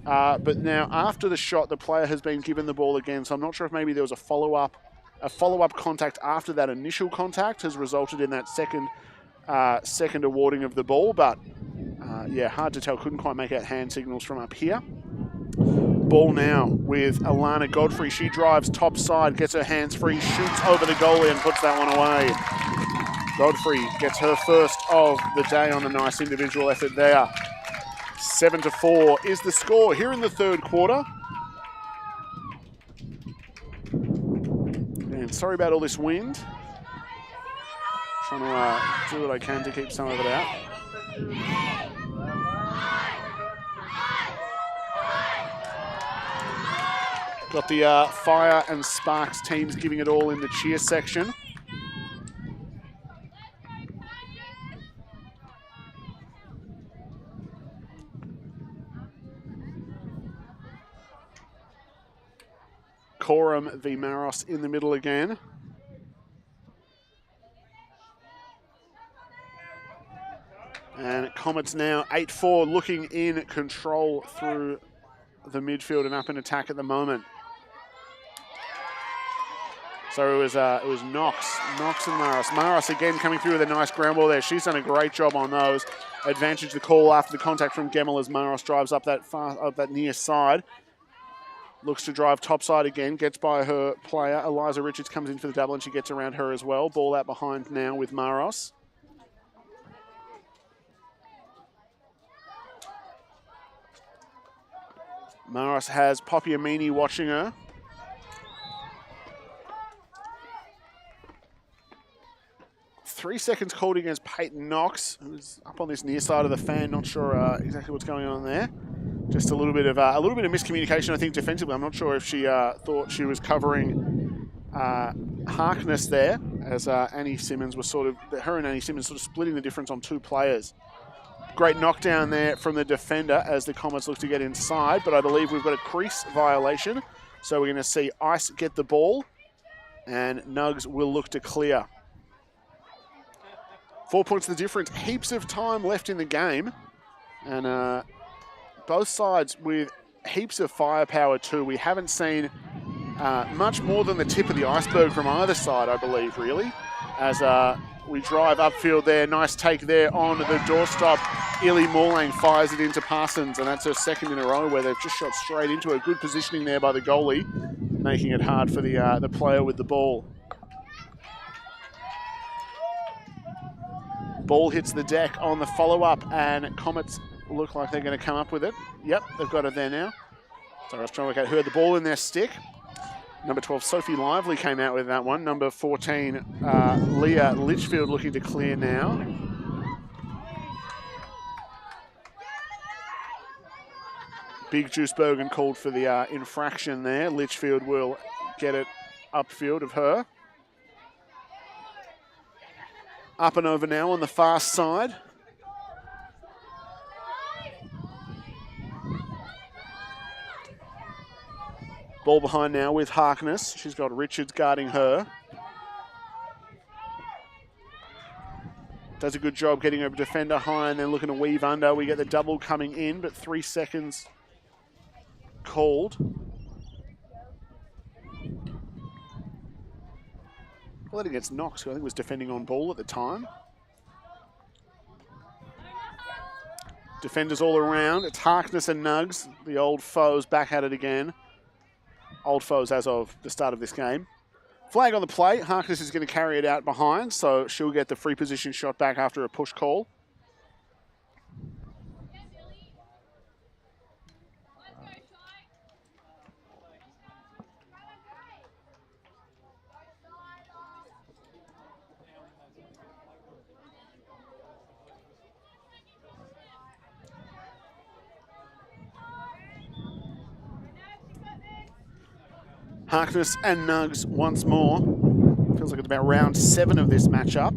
But now after the shot, the player has been given the ball again. So I'm not sure if maybe there was a follow-up contact after that initial contact has resulted in that second awarding of the ball. But yeah, hard to tell. Couldn't quite make out hand signals from up here. Ball now with Alana Godfrey. She drives top side, gets her hands free, shoots over the goalie and puts that one away. Godfrey gets her first of the day on a nice individual effort there. 7-4 is the score here in the third quarter. And sorry about all this wind. Trying to do what I can to keep some of it out. Got the Fire and Sparks teams giving it all in the cheer section. Coram v Maros in the middle again. And Comets now 8-4, looking in control through the midfield and up in attack at the moment. So it was Knox and Maros. Maros again coming through with a nice ground ball there. She's done a great job on those. Advantage the call after the contact from Gemmell as Maros drives up that near side. Looks to drive topside again, gets by her player. Eliza Richards comes in for the double and she gets around her as well. Ball out behind now with Maros. Maros has Poppy Amini watching her. Three seconds called against Peyton Knox, who's up on this near side of the fan. Not sure exactly what's going on there. Just a little bit of miscommunication, I think, defensively. I'm not sure if she thought she was covering Harkness there, as Annie Simmons was her and Annie Simmons sort of splitting the difference on two players. Great knockdown there from the defender as the Comets look to get inside, but I believe we've got a crease violation. So we're going to see Ice get the ball, and Nugs will look to clear. 4 points the difference. Heaps of time left in the game. And both sides with heaps of firepower too. We haven't seen much more than the tip of the iceberg from either side, I believe, really. As we drive upfield there. Nice take there on the doorstop. Illy Morlang fires it into Parsons, and that's her second in a row where they've just shot straight into her. Good positioning there by the goalie, making it hard for the player with the ball. Ball hits the deck on the follow-up, and Comets look like they're going to come up with it. Yep, they've got it there now. So I was trying to work out who had the ball in their stick. Number 12, Sophie Lively came out with that one. Number 14, Leah Litchfield looking to clear now. Big Juice Bergen called for the infraction there. Litchfield will get it upfield of her. Up and over now on the fast side. Ball behind now with Harkness. She's got Richards guarding her. Does a good job getting her defender high and then looking to weave under. We get the double coming in, but 3 seconds called. Well, I think it's Knox, who I think was defending on ball at the time. Defenders all around. It's Harkness and Nugs, the old foes, back at it again. Old foes as of the start of this game. Flag on the play. Harkness is going to carry it out behind, so she'll get the free position shot back after a push call. Harkness and Nugs once more. Feels like it's about round 7 of this matchup.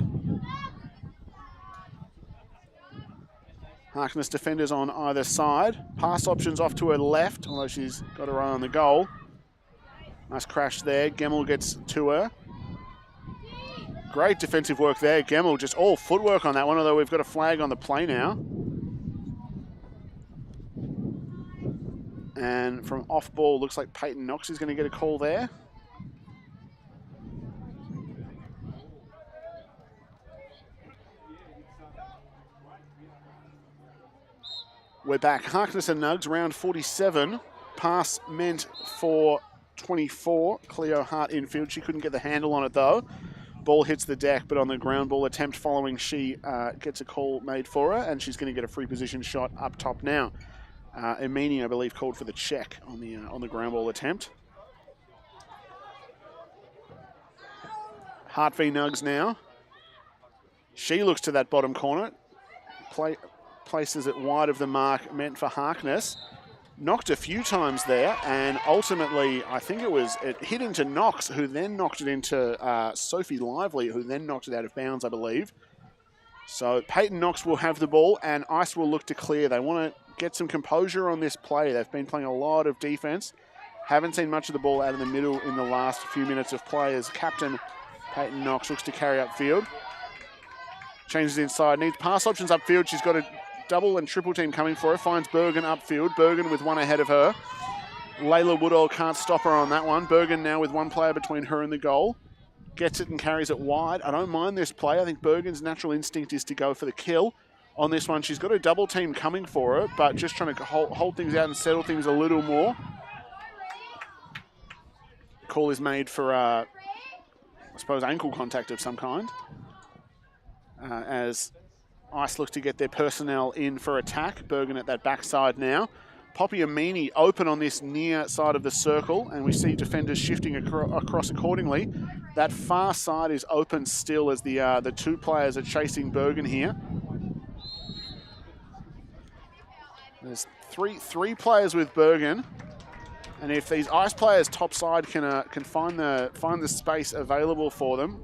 Harkness defenders on either side. Pass options off to her left, although she's got her eye on the goal. Nice crash there. Gemmell gets to her. Great defensive work there. Gemmell just all footwork on that one, although we've got a flag on the play now. And from off ball, looks like Peyton Knox is going to get a call there. We're back. Harkness and Nugs, round 47. Pass meant for 24. Cleo Hart infield. She couldn't get the handle on it though. Ball hits the deck, but on the ground ball attempt following, she gets a call made for her, and she's going to get a free position shot up top now. Emini, I believe, called for the check on the ground ball attempt. Hart v Nugs now. She looks to that bottom corner. Places it wide of the mark meant for Harkness. Knocked a few times there, and ultimately, I think it hit into Knox, who then knocked it into Sophie Lively, who then knocked it out of bounds, I believe. So Peyton Knox will have the ball, and Ice will look to clear. They want to get some composure on this play. They've been playing a lot of defense. Haven't seen much of the ball out of the middle in the last few minutes of play as captain Peyton Knox looks to carry upfield. Changes inside, needs pass options upfield. She's got a double and triple team coming for her. Finds Bergen upfield. Bergen with one ahead of her. Layla Woodall can't stop her on that one. Bergen now with one player between her and the goal. Gets it and carries it wide. I don't mind this play. I think Bergen's natural instinct is to go for the kill. On this one, she's got a double team coming for her, but just trying to hold things out and settle things a little more. Call is made for, I suppose, ankle contact of some kind. As Ice looks to get their personnel in for attack. Bergen at that backside now. Poppy Amini open on this near side of the circle, and we see defenders shifting across accordingly. That far side is open still as the two players are chasing Bergen here. There's three players with Bergen, and if these Ice players top side can find the space available for them,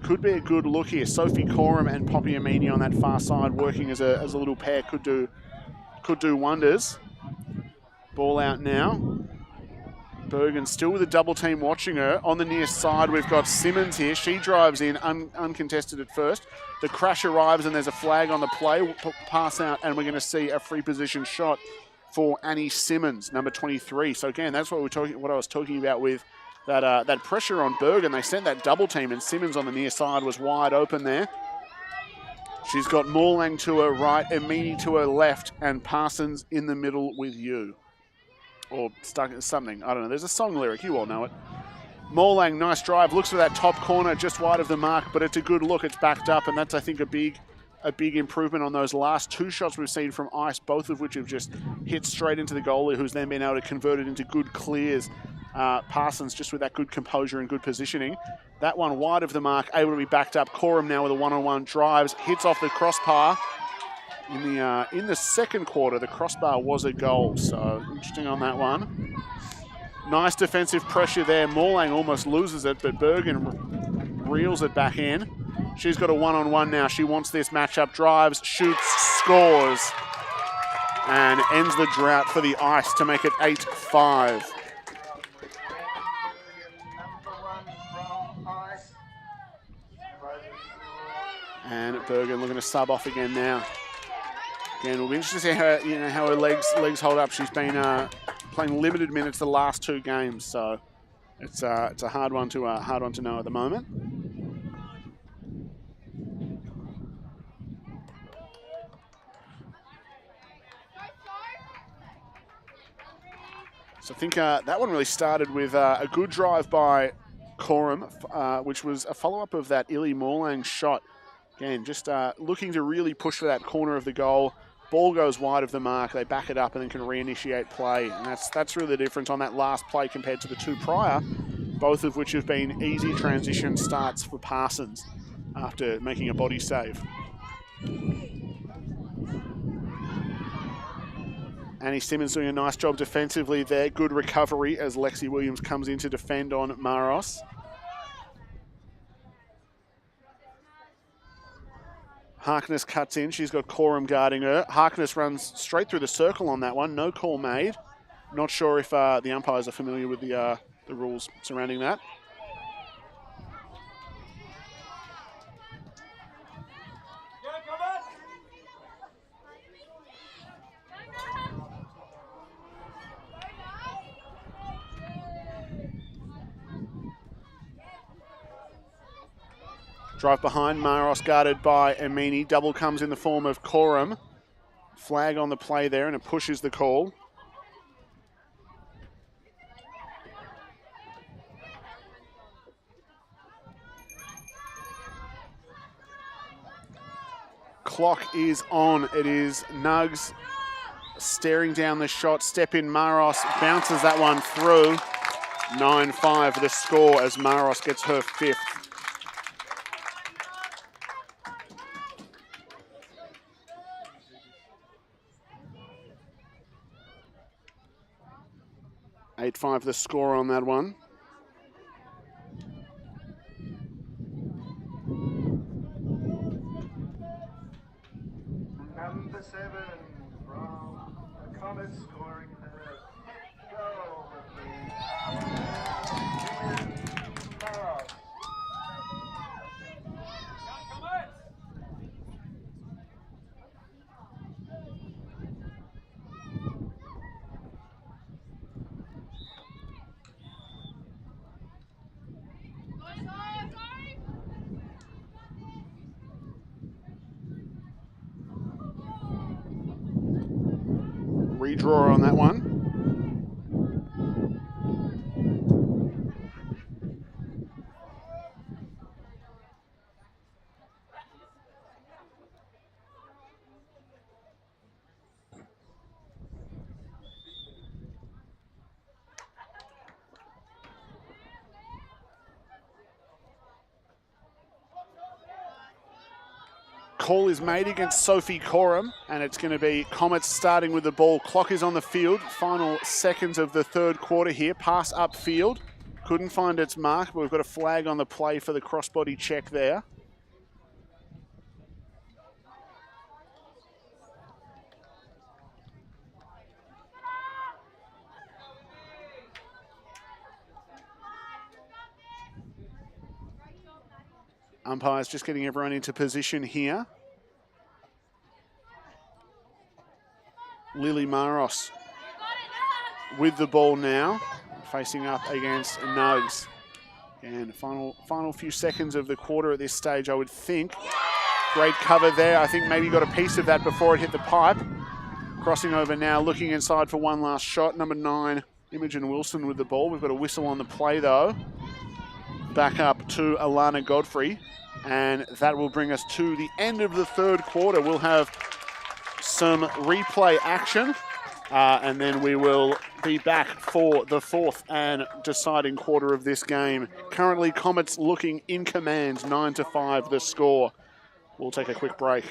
could be a good look here. Sophie Coram and Poppy Amini on that far side working as a little pair could do wonders. Ball out now. Bergen still with a double team watching her. On the near side, we've got Simmons here. She drives in, uncontested at first. The crash arrives and there's a flag on the play. Pass out, and we're going to see a free position shot for Annie Simmons, number 23. So again, that's what I was talking about with that pressure on Bergen. They sent that double team, and Simmons on the near side was wide open there. She's got Morlang to her right, Emini to her left, and Parsons in the middle with you. Or stuck at something. I don't know. There's a song lyric. You all know it. Morlang, nice drive. Looks for that top corner just wide of the mark, but it's a good look. It's backed up, and that's, I think, a big improvement on those last two shots we've seen from Ice, both of which have just hit straight into the goalie, who's then been able to convert it into good clears. Parsons just with that good composure and good positioning. That one wide of the mark, able to be backed up. Coram now with a one-on-one drives, hits off the crossbar. In the second quarter, the crossbar was a goal, so interesting on that one. Nice defensive pressure there. Morlang almost loses it, but Bergen reels it back in. She's got a one-on-one now. She wants this matchup. Drives, shoots, scores, and ends the drought for the Ice to make it 8-5. And Bergen looking to sub off again now. Again, we'll be interested to see how her legs hold up. She's been playing limited minutes the last two games, so it's a hard one to know at the moment. So I think that one really started with a good drive by Coram, which was a follow-up of that Illy Morlang shot. Again, just looking to really push for that corner of the goal. Ball goes wide of the mark. They back it up and then can reinitiate play. And that's really the difference on that last play compared to the two prior, both of which have been easy transition starts for Parsons after making a body save. Annie Simmons doing a nice job defensively there. Good recovery as Lexi Williams comes in to defend on Maros. Harkness cuts in. She's got Coram guarding her. Harkness runs straight through the circle on that one. No call made. Not sure if the umpires are familiar with the rules surrounding that. Drive behind, Maros guarded by Amini. Double comes in the form of Coram. Flag on the play there, and it pushes the call. Clock is on. It is Nugs staring down the shot. Step in, Maros bounces that one through. 9-5 the score as Maros gets her 5th. Eight-5 the score on that one. Number 7 from the Comets scoring the goal of the hour. Redraw on that one. Call is made against Sophie Coram, and it's going to be Comets starting with the ball. Clock is on the field. Final seconds of the third quarter here. Pass upfield. Couldn't find its mark, but we've got a flag on the play for the crossbody check there. Umpires just getting everyone into position here. Lily Maros with the ball now, facing up against Nugs. And final few seconds of the quarter at this stage, I would think. Great cover there. I think maybe got a piece of that before it hit the pipe. Crossing over now, looking inside for one last shot. Number 9, Imogen Wilson with the ball. We've got a whistle on the play though. Back up to Alana Godfrey. And that will bring us to the end of the third quarter. We'll have some replay action, and then we will be back for the fourth and deciding quarter of this game. Currently, Comets looking in command, 9-5 the score. We'll take a quick break.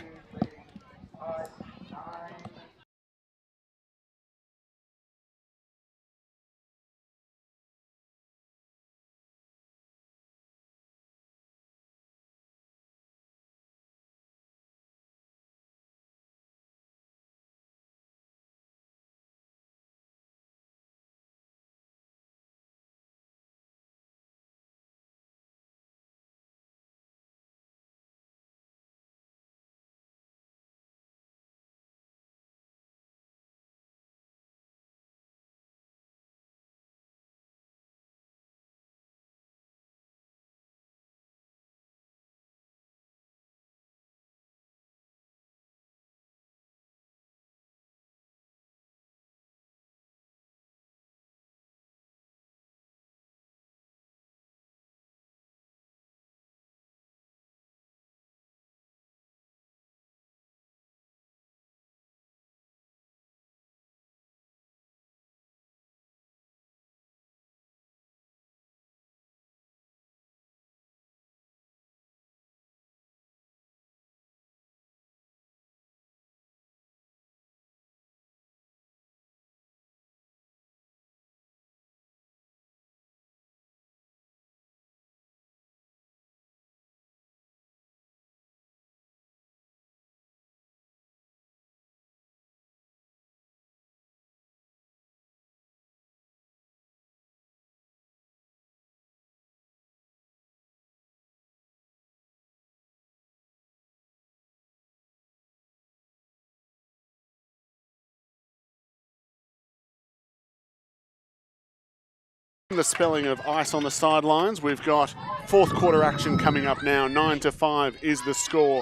The spelling of ice on the sidelines. We've got fourth quarter action coming up now. 9-5 is the score.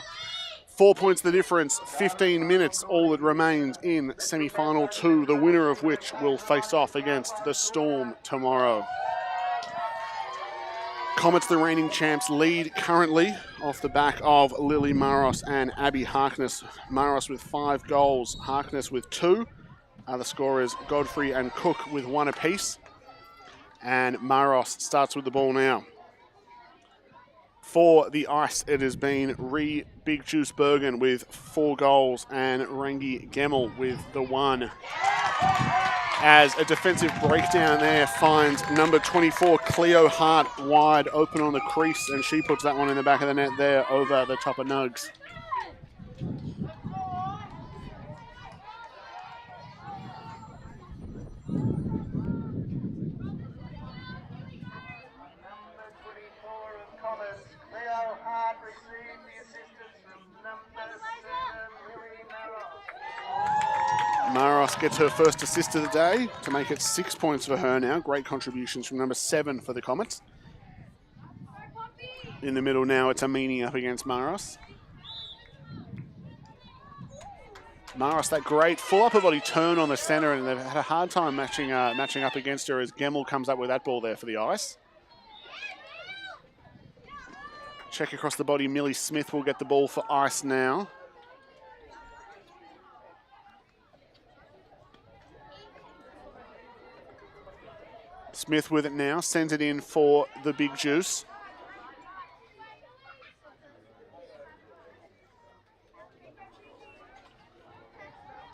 4 points the difference, 15 minutes all that remains in semi-final 2, the winner of which will face off against the Storm tomorrow. Comets, the reigning champs, lead currently off the back of Lily Maros and Abby Harkness. Maros with 5 goals, Harkness with 2. The scorers Godfrey and Cook with 1 apiece. And Maros starts with the ball now. For the ice, it has been Big Juice Bergen with 4 goals and Rangi Gemmel with the 1. As a defensive breakdown there finds number 24, Cleo Hart, wide open on the crease, and she puts that one in the back of the net there over the top of Nugs. Maros gets her first assist of the day to make it 6 points for her now. Great contributions from number 7 for the Comets. In the middle now, it's Amini up against Maros. Maros, that great full upper body turn on the centre, and they've had a hard time matching up against her as Gemmel comes up with that ball there for the ice. Check across the body, Millie Smith will get the ball for ice now. Smith with it now, sends it in for the Big Juice.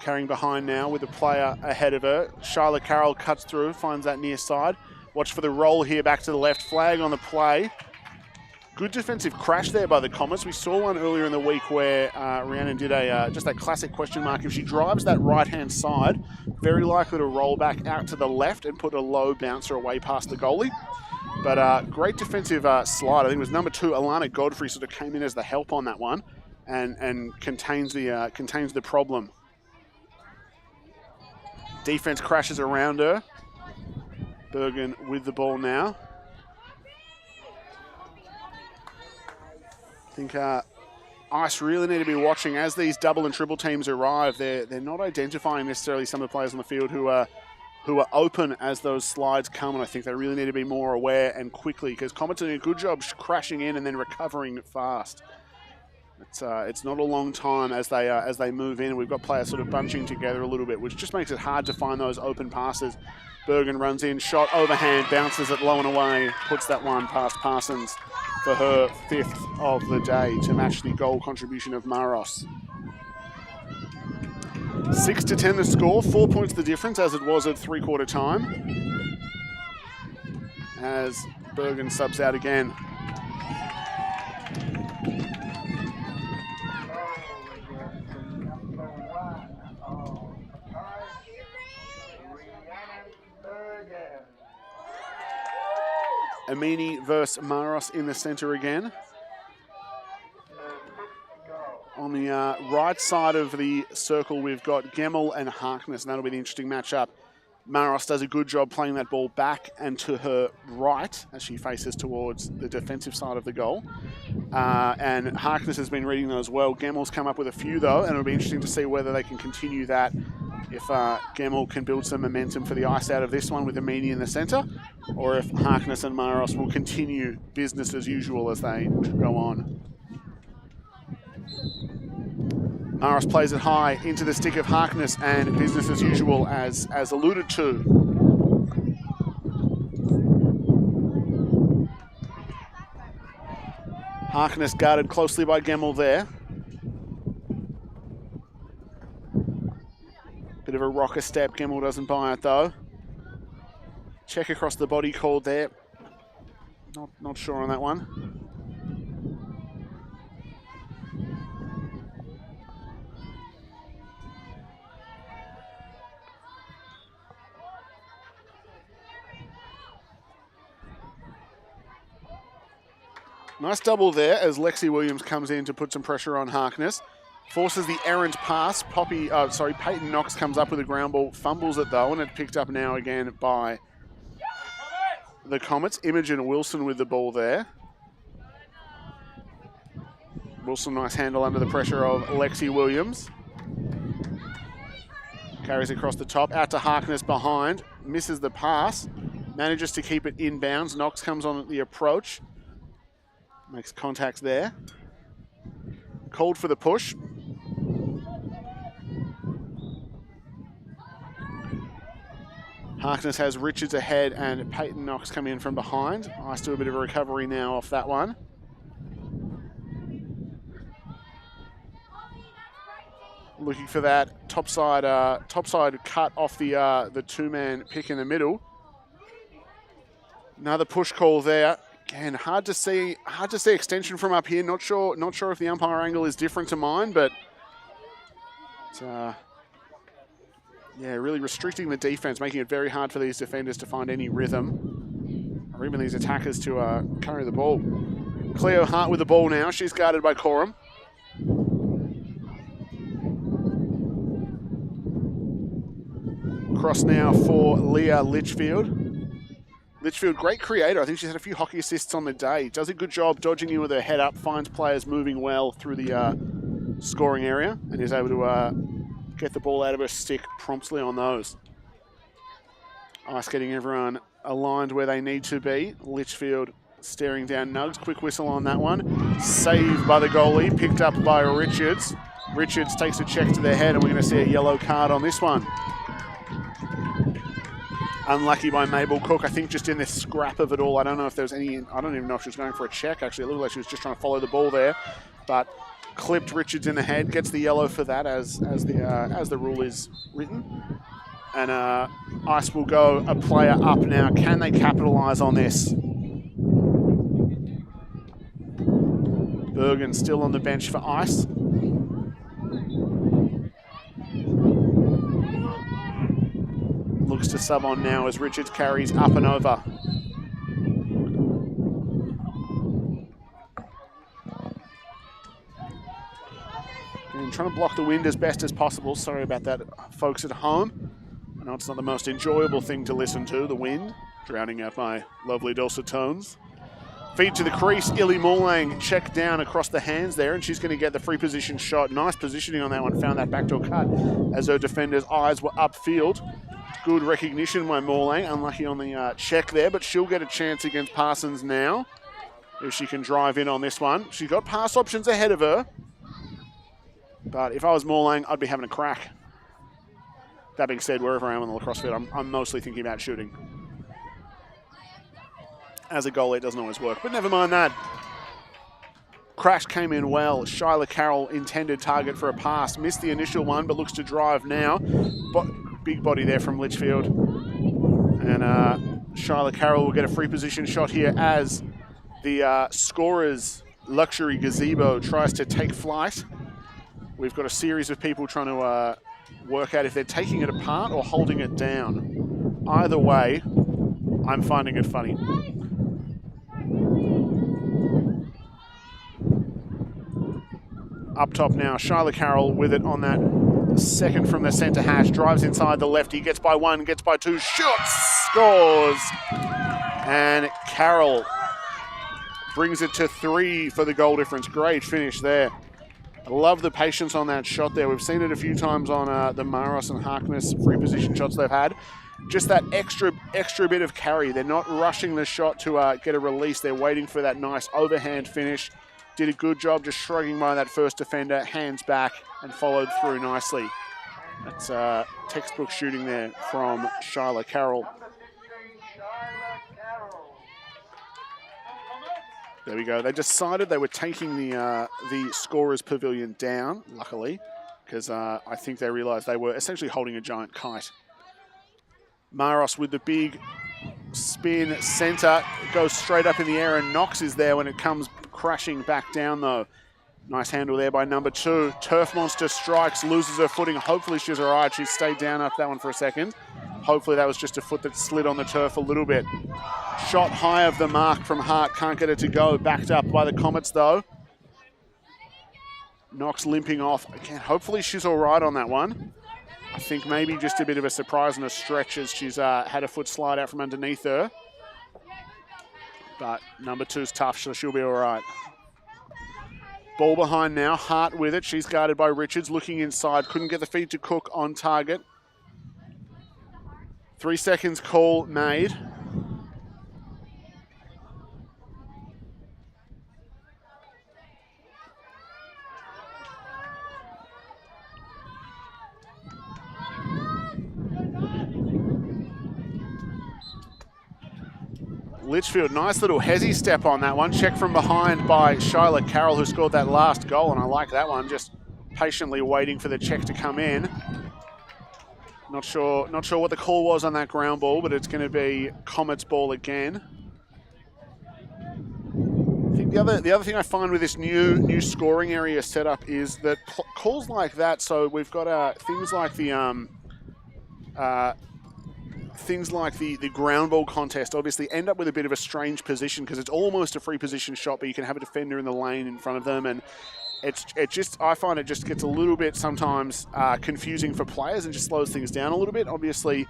Carrying behind now with the player ahead of her. Charlotte Carroll cuts through, finds that near side. Watch for the roll here back to the left. Flag on the play. Good defensive crash there by the Comets. We saw one earlier in the week where Rhiannon did just that classic question mark. If she drives that right-hand side, very likely to roll back out to the left and put a low bouncer away past the goalie. But great defensive slide. I think it was number 2, Alana Godfrey, sort of came in as the help on that one and contains the problem. Defense crashes around her. Bergen with the ball now. I think Ice really need to be watching as these double and triple teams arrive. They're not identifying necessarily some of the players on the field who are open as those slides come, and I think they really need to be more aware and quickly, because Comets are doing a good job crashing in and then recovering fast. It's not a long time as they move in. We've got players sort of bunching together a little bit, which just makes it hard to find those open passes. Bergen runs in, shot overhand, bounces it low and away, puts that one past Parsons for her 5th of the day to match the goal contribution of Maros. 6-10 the score, 4 points the difference as it was at three-quarter time. As Bergen subs out again. Amini versus Maros in the centre again. On the right side of the circle, we've got Gemmel and Harkness, and that'll be the interesting matchup. Maros does a good job playing that ball back and to her right as she faces towards the defensive side of the goal. And Harkness has been reading those well. Gemmel's come up with a few, though, and it'll be interesting to see whether they can continue that. If Gemmel can build some momentum for the ice out of this one with Amini in the centre, or if Harkness and Maros will continue business as usual as they go on. Maros plays it high into the stick of Harkness, and business as usual as alluded to. Harkness guarded closely by Gemmel there. Bit of a rocker step, Gemmel doesn't buy it though. Check across the body called there. Not sure on that one. Nice double there as Lexi Williams comes in to put some pressure on Harkness. Forces the errant pass. Peyton Knox comes up with a ground ball, fumbles it though, and it's picked up now again by the Comets. Imogen Wilson with the ball there. Wilson, nice handle under the pressure of Lexi Williams. Carries across the top, out to Harkness behind. Misses the pass. Manages to keep it inbounds. Knox comes on at the approach. Makes contact there. Called for the push. Harkness has Richards ahead and Peyton Knox coming in from behind. Ice do a bit of a recovery now off that one. Looking for that topside cut off the two-man pick in the middle. Another push call there. Again, hard to see extension from up here. Not sure if the umpire angle is different to mine, but it's, yeah, really restricting the defense, making it very hard for these defenders to find any rhythm, or even these attackers to carry the ball. Cleo Hart with the ball now. She's guarded by Coram. Cross now for Leah Litchfield. Litchfield, great creator. I think she's had a few hockey assists on the day. Does a good job dodging in with her head up, finds players moving well through the scoring area, and is able to get the ball out of her stick promptly on those. Ice getting everyone aligned where they need to be. Litchfield staring down Nugs. Quick whistle on that one. Saved by the goalie, picked up by Richards. Richards takes a check to the head, and we're going to see a yellow card on this one. Unlucky by Mabel Cook, I think just in the scrap of it all. I don't know if there was any, I don't even know if she was going for a check. Actually, it looked like she was just trying to follow the ball there. But clipped Richards in the head, gets the yellow for that as the rule is written. And Ice will go a player up now. Can they capitalise on this? Bergen still on the bench for Ice. Looks to sub on now as Richards carries up and over. And trying to block the wind as best as possible. Sorry about that, folks at home. I know it's not the most enjoyable thing to listen to, the wind, drowning out my lovely dulcet tones. Feed to the crease, Illy Morlang checked down across the hands there, and she's going to get the free position shot. Nice positioning on that one, found that backdoor cut as her defender's eyes were upfield. Good recognition by Morlang, unlucky on the check there, but she'll get a chance against Parsons now, if she can drive in on this one. She's got pass options ahead of her, but if I was Morlang, I'd be having a crack. That being said, wherever I am on the lacrosse field, I'm mostly thinking about shooting. As a goalie, it doesn't always work, but never mind that. Crash came in well. Shyla Carroll, intended target for a pass. Missed the initial one, but looks to drive now. Big body there from Litchfield. And Shyla Carroll will get a free position shot here as the scorer's luxury gazebo tries to take flight. We've got a series of people trying to work out if they're taking it apart or holding it down. Either way, I'm finding it funny. Up top now, Shyla Carroll with it on that second from the centre hash. Drives inside the lefty, gets by one, gets by two, shoots, scores! And Carroll brings it to 3 for the goal difference. Great finish there. I love the patience on that shot there. We've seen it a few times on the Maros and Harkness free position shots they've had. Just that extra bit of carry. They're not rushing the shot to get a release. They're waiting for that nice overhand finish. Did a good job just shrugging by that first defender, hands back, and followed through nicely. That's textbook shooting there from Shyla Carroll. There we go. They decided they were taking the scorer's pavilion down, luckily, because I think they realised they were essentially holding a giant kite. Maros with the big spin centre, goes straight up in the air, and Knox is there when it comes crashing back down though. Nice handle there by number 2. Turf Monster strikes, loses her footing. Hopefully she's all right. She stayed down after that one for a second. Hopefully that was just a foot that slid on the turf a little bit. Shot high of the mark from Hart. Can't get it to go. Backed up by the Comets though. Knox limping off. Again, hopefully she's all right on that one. I think maybe just a bit of a surprise and a stretch as she's had a foot slide out from underneath her. but number 2's tough, so she'll be all right. Ball behind now, Hart with it. She's guarded by Richards, looking inside. Couldn't get the feed to Cook on target. 3 seconds call made. Litchfield, nice little hezzy step on that one. Check from behind by Shyla Carroll, who scored that last goal, and I like that one. Just patiently waiting for the check to come in. Not sure what the call was on that ground ball, but it's going to be Comets ball again. I think the other thing I find with this new scoring area setup is that calls like that. So we've got things like the ground ball contest obviously end up with a bit of a strange position because it's almost a free position shot, but you can have a defender in the lane in front of them, and I find it just gets a little bit sometimes confusing for players and just slows things down a little bit. Obviously,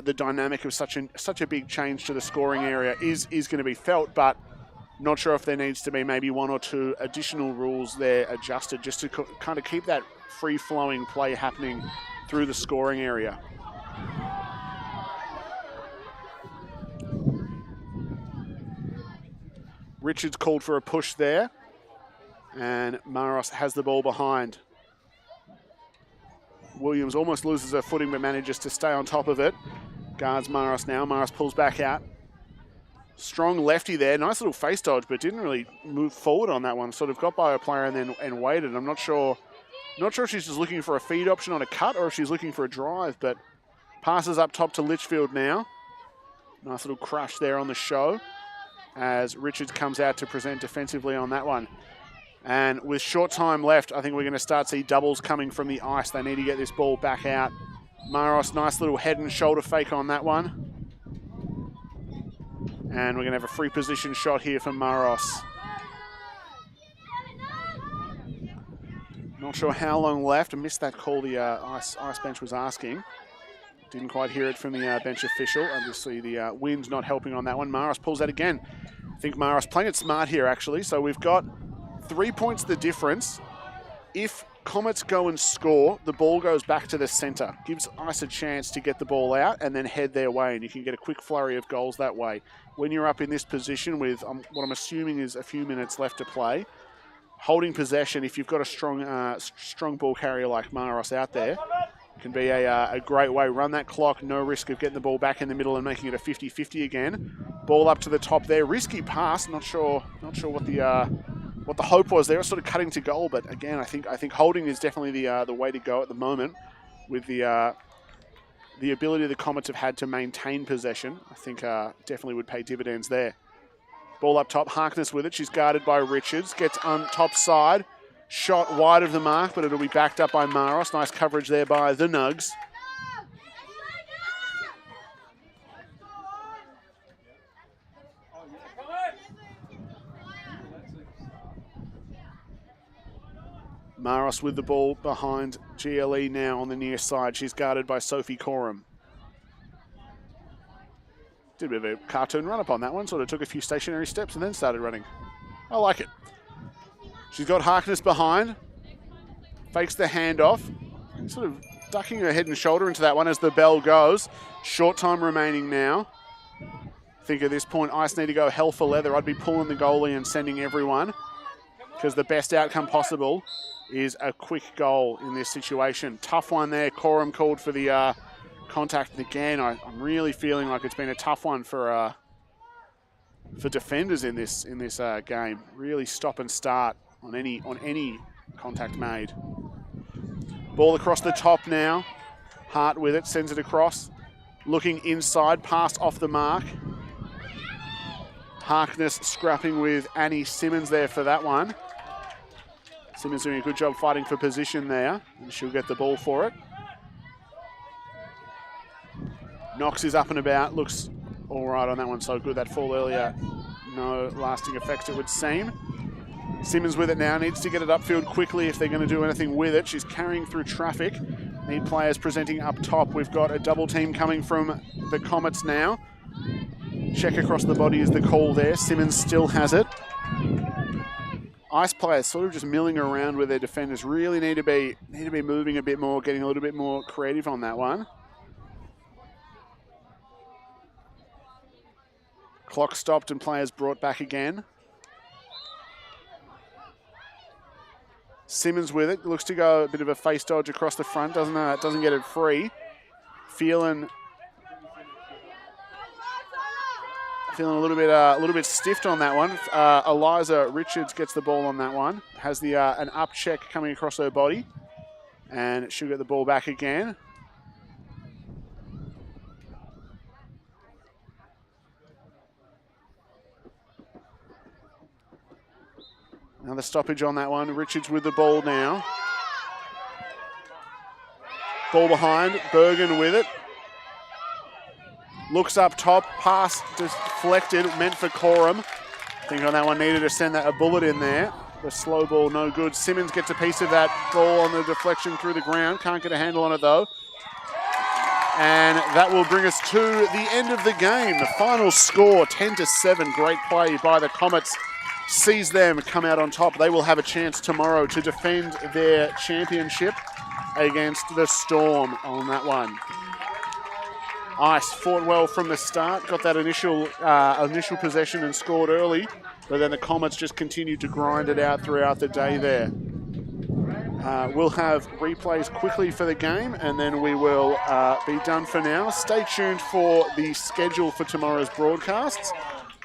the dynamic of such a big change to the scoring area is going to be felt, but not sure if there needs to be maybe 1 or 2 additional rules there adjusted just to kind of keep that free-flowing play happening through the scoring area. Richards called for a push there, and Maros has the ball behind. Williams almost loses her footing but manages to stay on top of it. Guards Maros now. Maros pulls back out. Strong lefty there. Nice little face dodge, but didn't really move forward on that one. Sort of got by a player and waited. I'm not sure if she's just looking for a feed option on a cut or if she's looking for a drive, but passes up top to Litchfield now. Nice little crush there on the show as Richards comes out to present defensively on that one. And with short time left, I think we're going to start to see doubles coming from the ice. They need to get this ball back out. Maros, nice little head and shoulder fake on that one. And we're going to have a free position shot here for Maros. Not sure how long left. I missed that call the ice bench was asking. Didn't quite hear it from the bench official. Obviously, the wind's not helping on that one. Maros pulls that again. I think Maros playing it smart here, actually. So we've got 3 points the difference. If Comets go and score, the ball goes back to the centre. Gives Ice a chance to get the ball out and then head their way, and you can get a quick flurry of goals that way. When you're up in this position with what I'm assuming is a few minutes left to play, holding possession, if you've got a strong ball carrier like Maros out there, can be a great way. Run that clock, no risk of getting the ball back in the middle and making it a 50-50 again. Ball up to the top there. Risky pass. Not sure what the hope was there. Sort of cutting to goal, but again, I think holding is definitely the way to go at the moment with the ability the Comets have had to maintain possession. I think definitely would pay dividends there. Ball up top. Harkness with it. She's guarded by Richards. Gets on top side. Shot wide of the mark, but it'll be backed up by Maros. Nice coverage there by the Nugs. Maros with the ball behind GLE now on the near side. She's guarded by Sophie Coram. Did a bit of a cartoon run up on that one. Sort of took a few stationary steps and then started running. I like it. She's got Harkness behind. Fakes the handoff. Sort of ducking her head and shoulder into that one as the bell goes. Short time remaining now. I think at this point, Ice need to go hell for leather. I'd be pulling the goalie and sending everyone, because the best outcome possible is a quick goal in this situation. Tough one there. Coram called for the contact. And again, I'm really feeling like it's been a tough one for defenders in this game. Really stop and start on any contact made. Ball across the top now. Hart with it, sends it across. Looking inside, passed off the mark. Harkness scrapping with Annie Simmons there for that one. Simmons doing a good job fighting for position there, and she'll get the ball for it. Knox is up and about, looks all right on that one, so good that fall earlier. No lasting effects, it would seem. Simmons with it now, needs to get it upfield quickly if they're going to do anything with it. She's carrying through traffic. Need players presenting up top. We've got a double team coming from the Comets now. Check across the body is the call there. Simmons still has it. Ice players sort of just milling around with their defenders. Really need to be moving a bit more, getting a little bit more creative on that one. Clock stopped and players brought back again. Simmons with it. Looks to go a bit of a face dodge across the front. Doesn't get it free. Feeling a little bit stiffed on that one. Eliza Richards gets the ball on that one. Has the an up check coming across her body, and she'll get the ball back again. Another stoppage on that one. Richards with the ball now. Ball behind. Bergen with it. Looks up top. Pass deflected. Meant for Coram. I think on that one needed to send a bullet in there. The slow ball no good. Simmons gets a piece of that ball on the deflection through the ground. Can't get a handle on it though. And that will bring us to the end of the game. The final score 10-7. Great play by the Comets. Sees them come out on top. They will have a chance tomorrow to defend their championship against the Storm on that one. Ice fought well from the start, got that initial possession and scored early, but then the Comets just continued to grind it out throughout the day there. We'll have replays quickly for the game, and then we will be done for now. Stay tuned for the schedule for tomorrow's broadcasts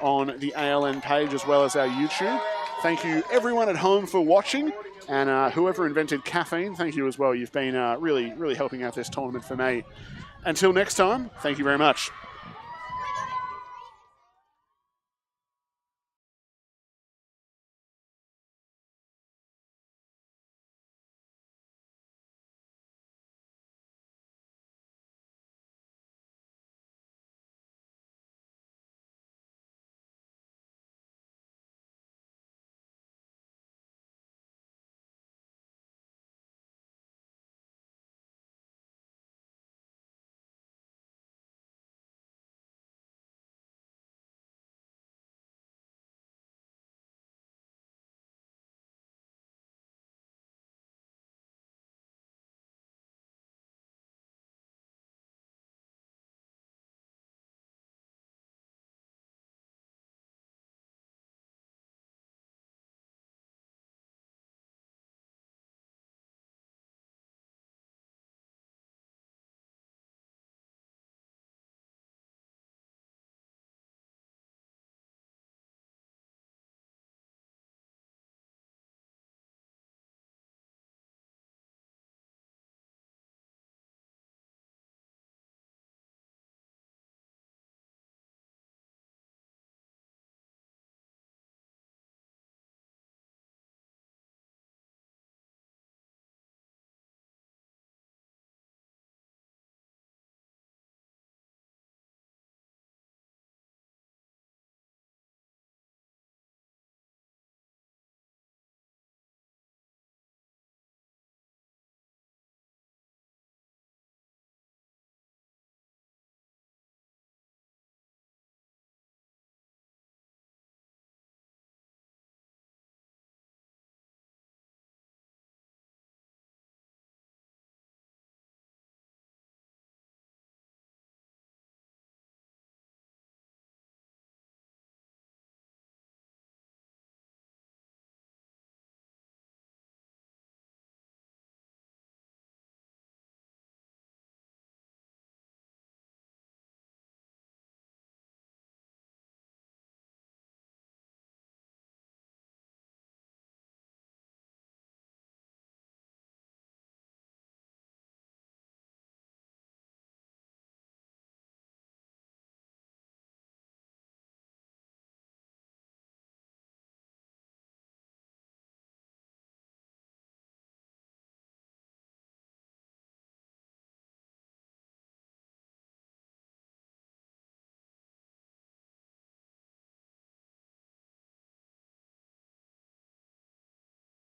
on the ALN page as well as our YouTube. Thank you everyone at home for watching, and whoever invented caffeine, thank you as well. You've been really helping out this tournament for me. Until next time, thank you very much.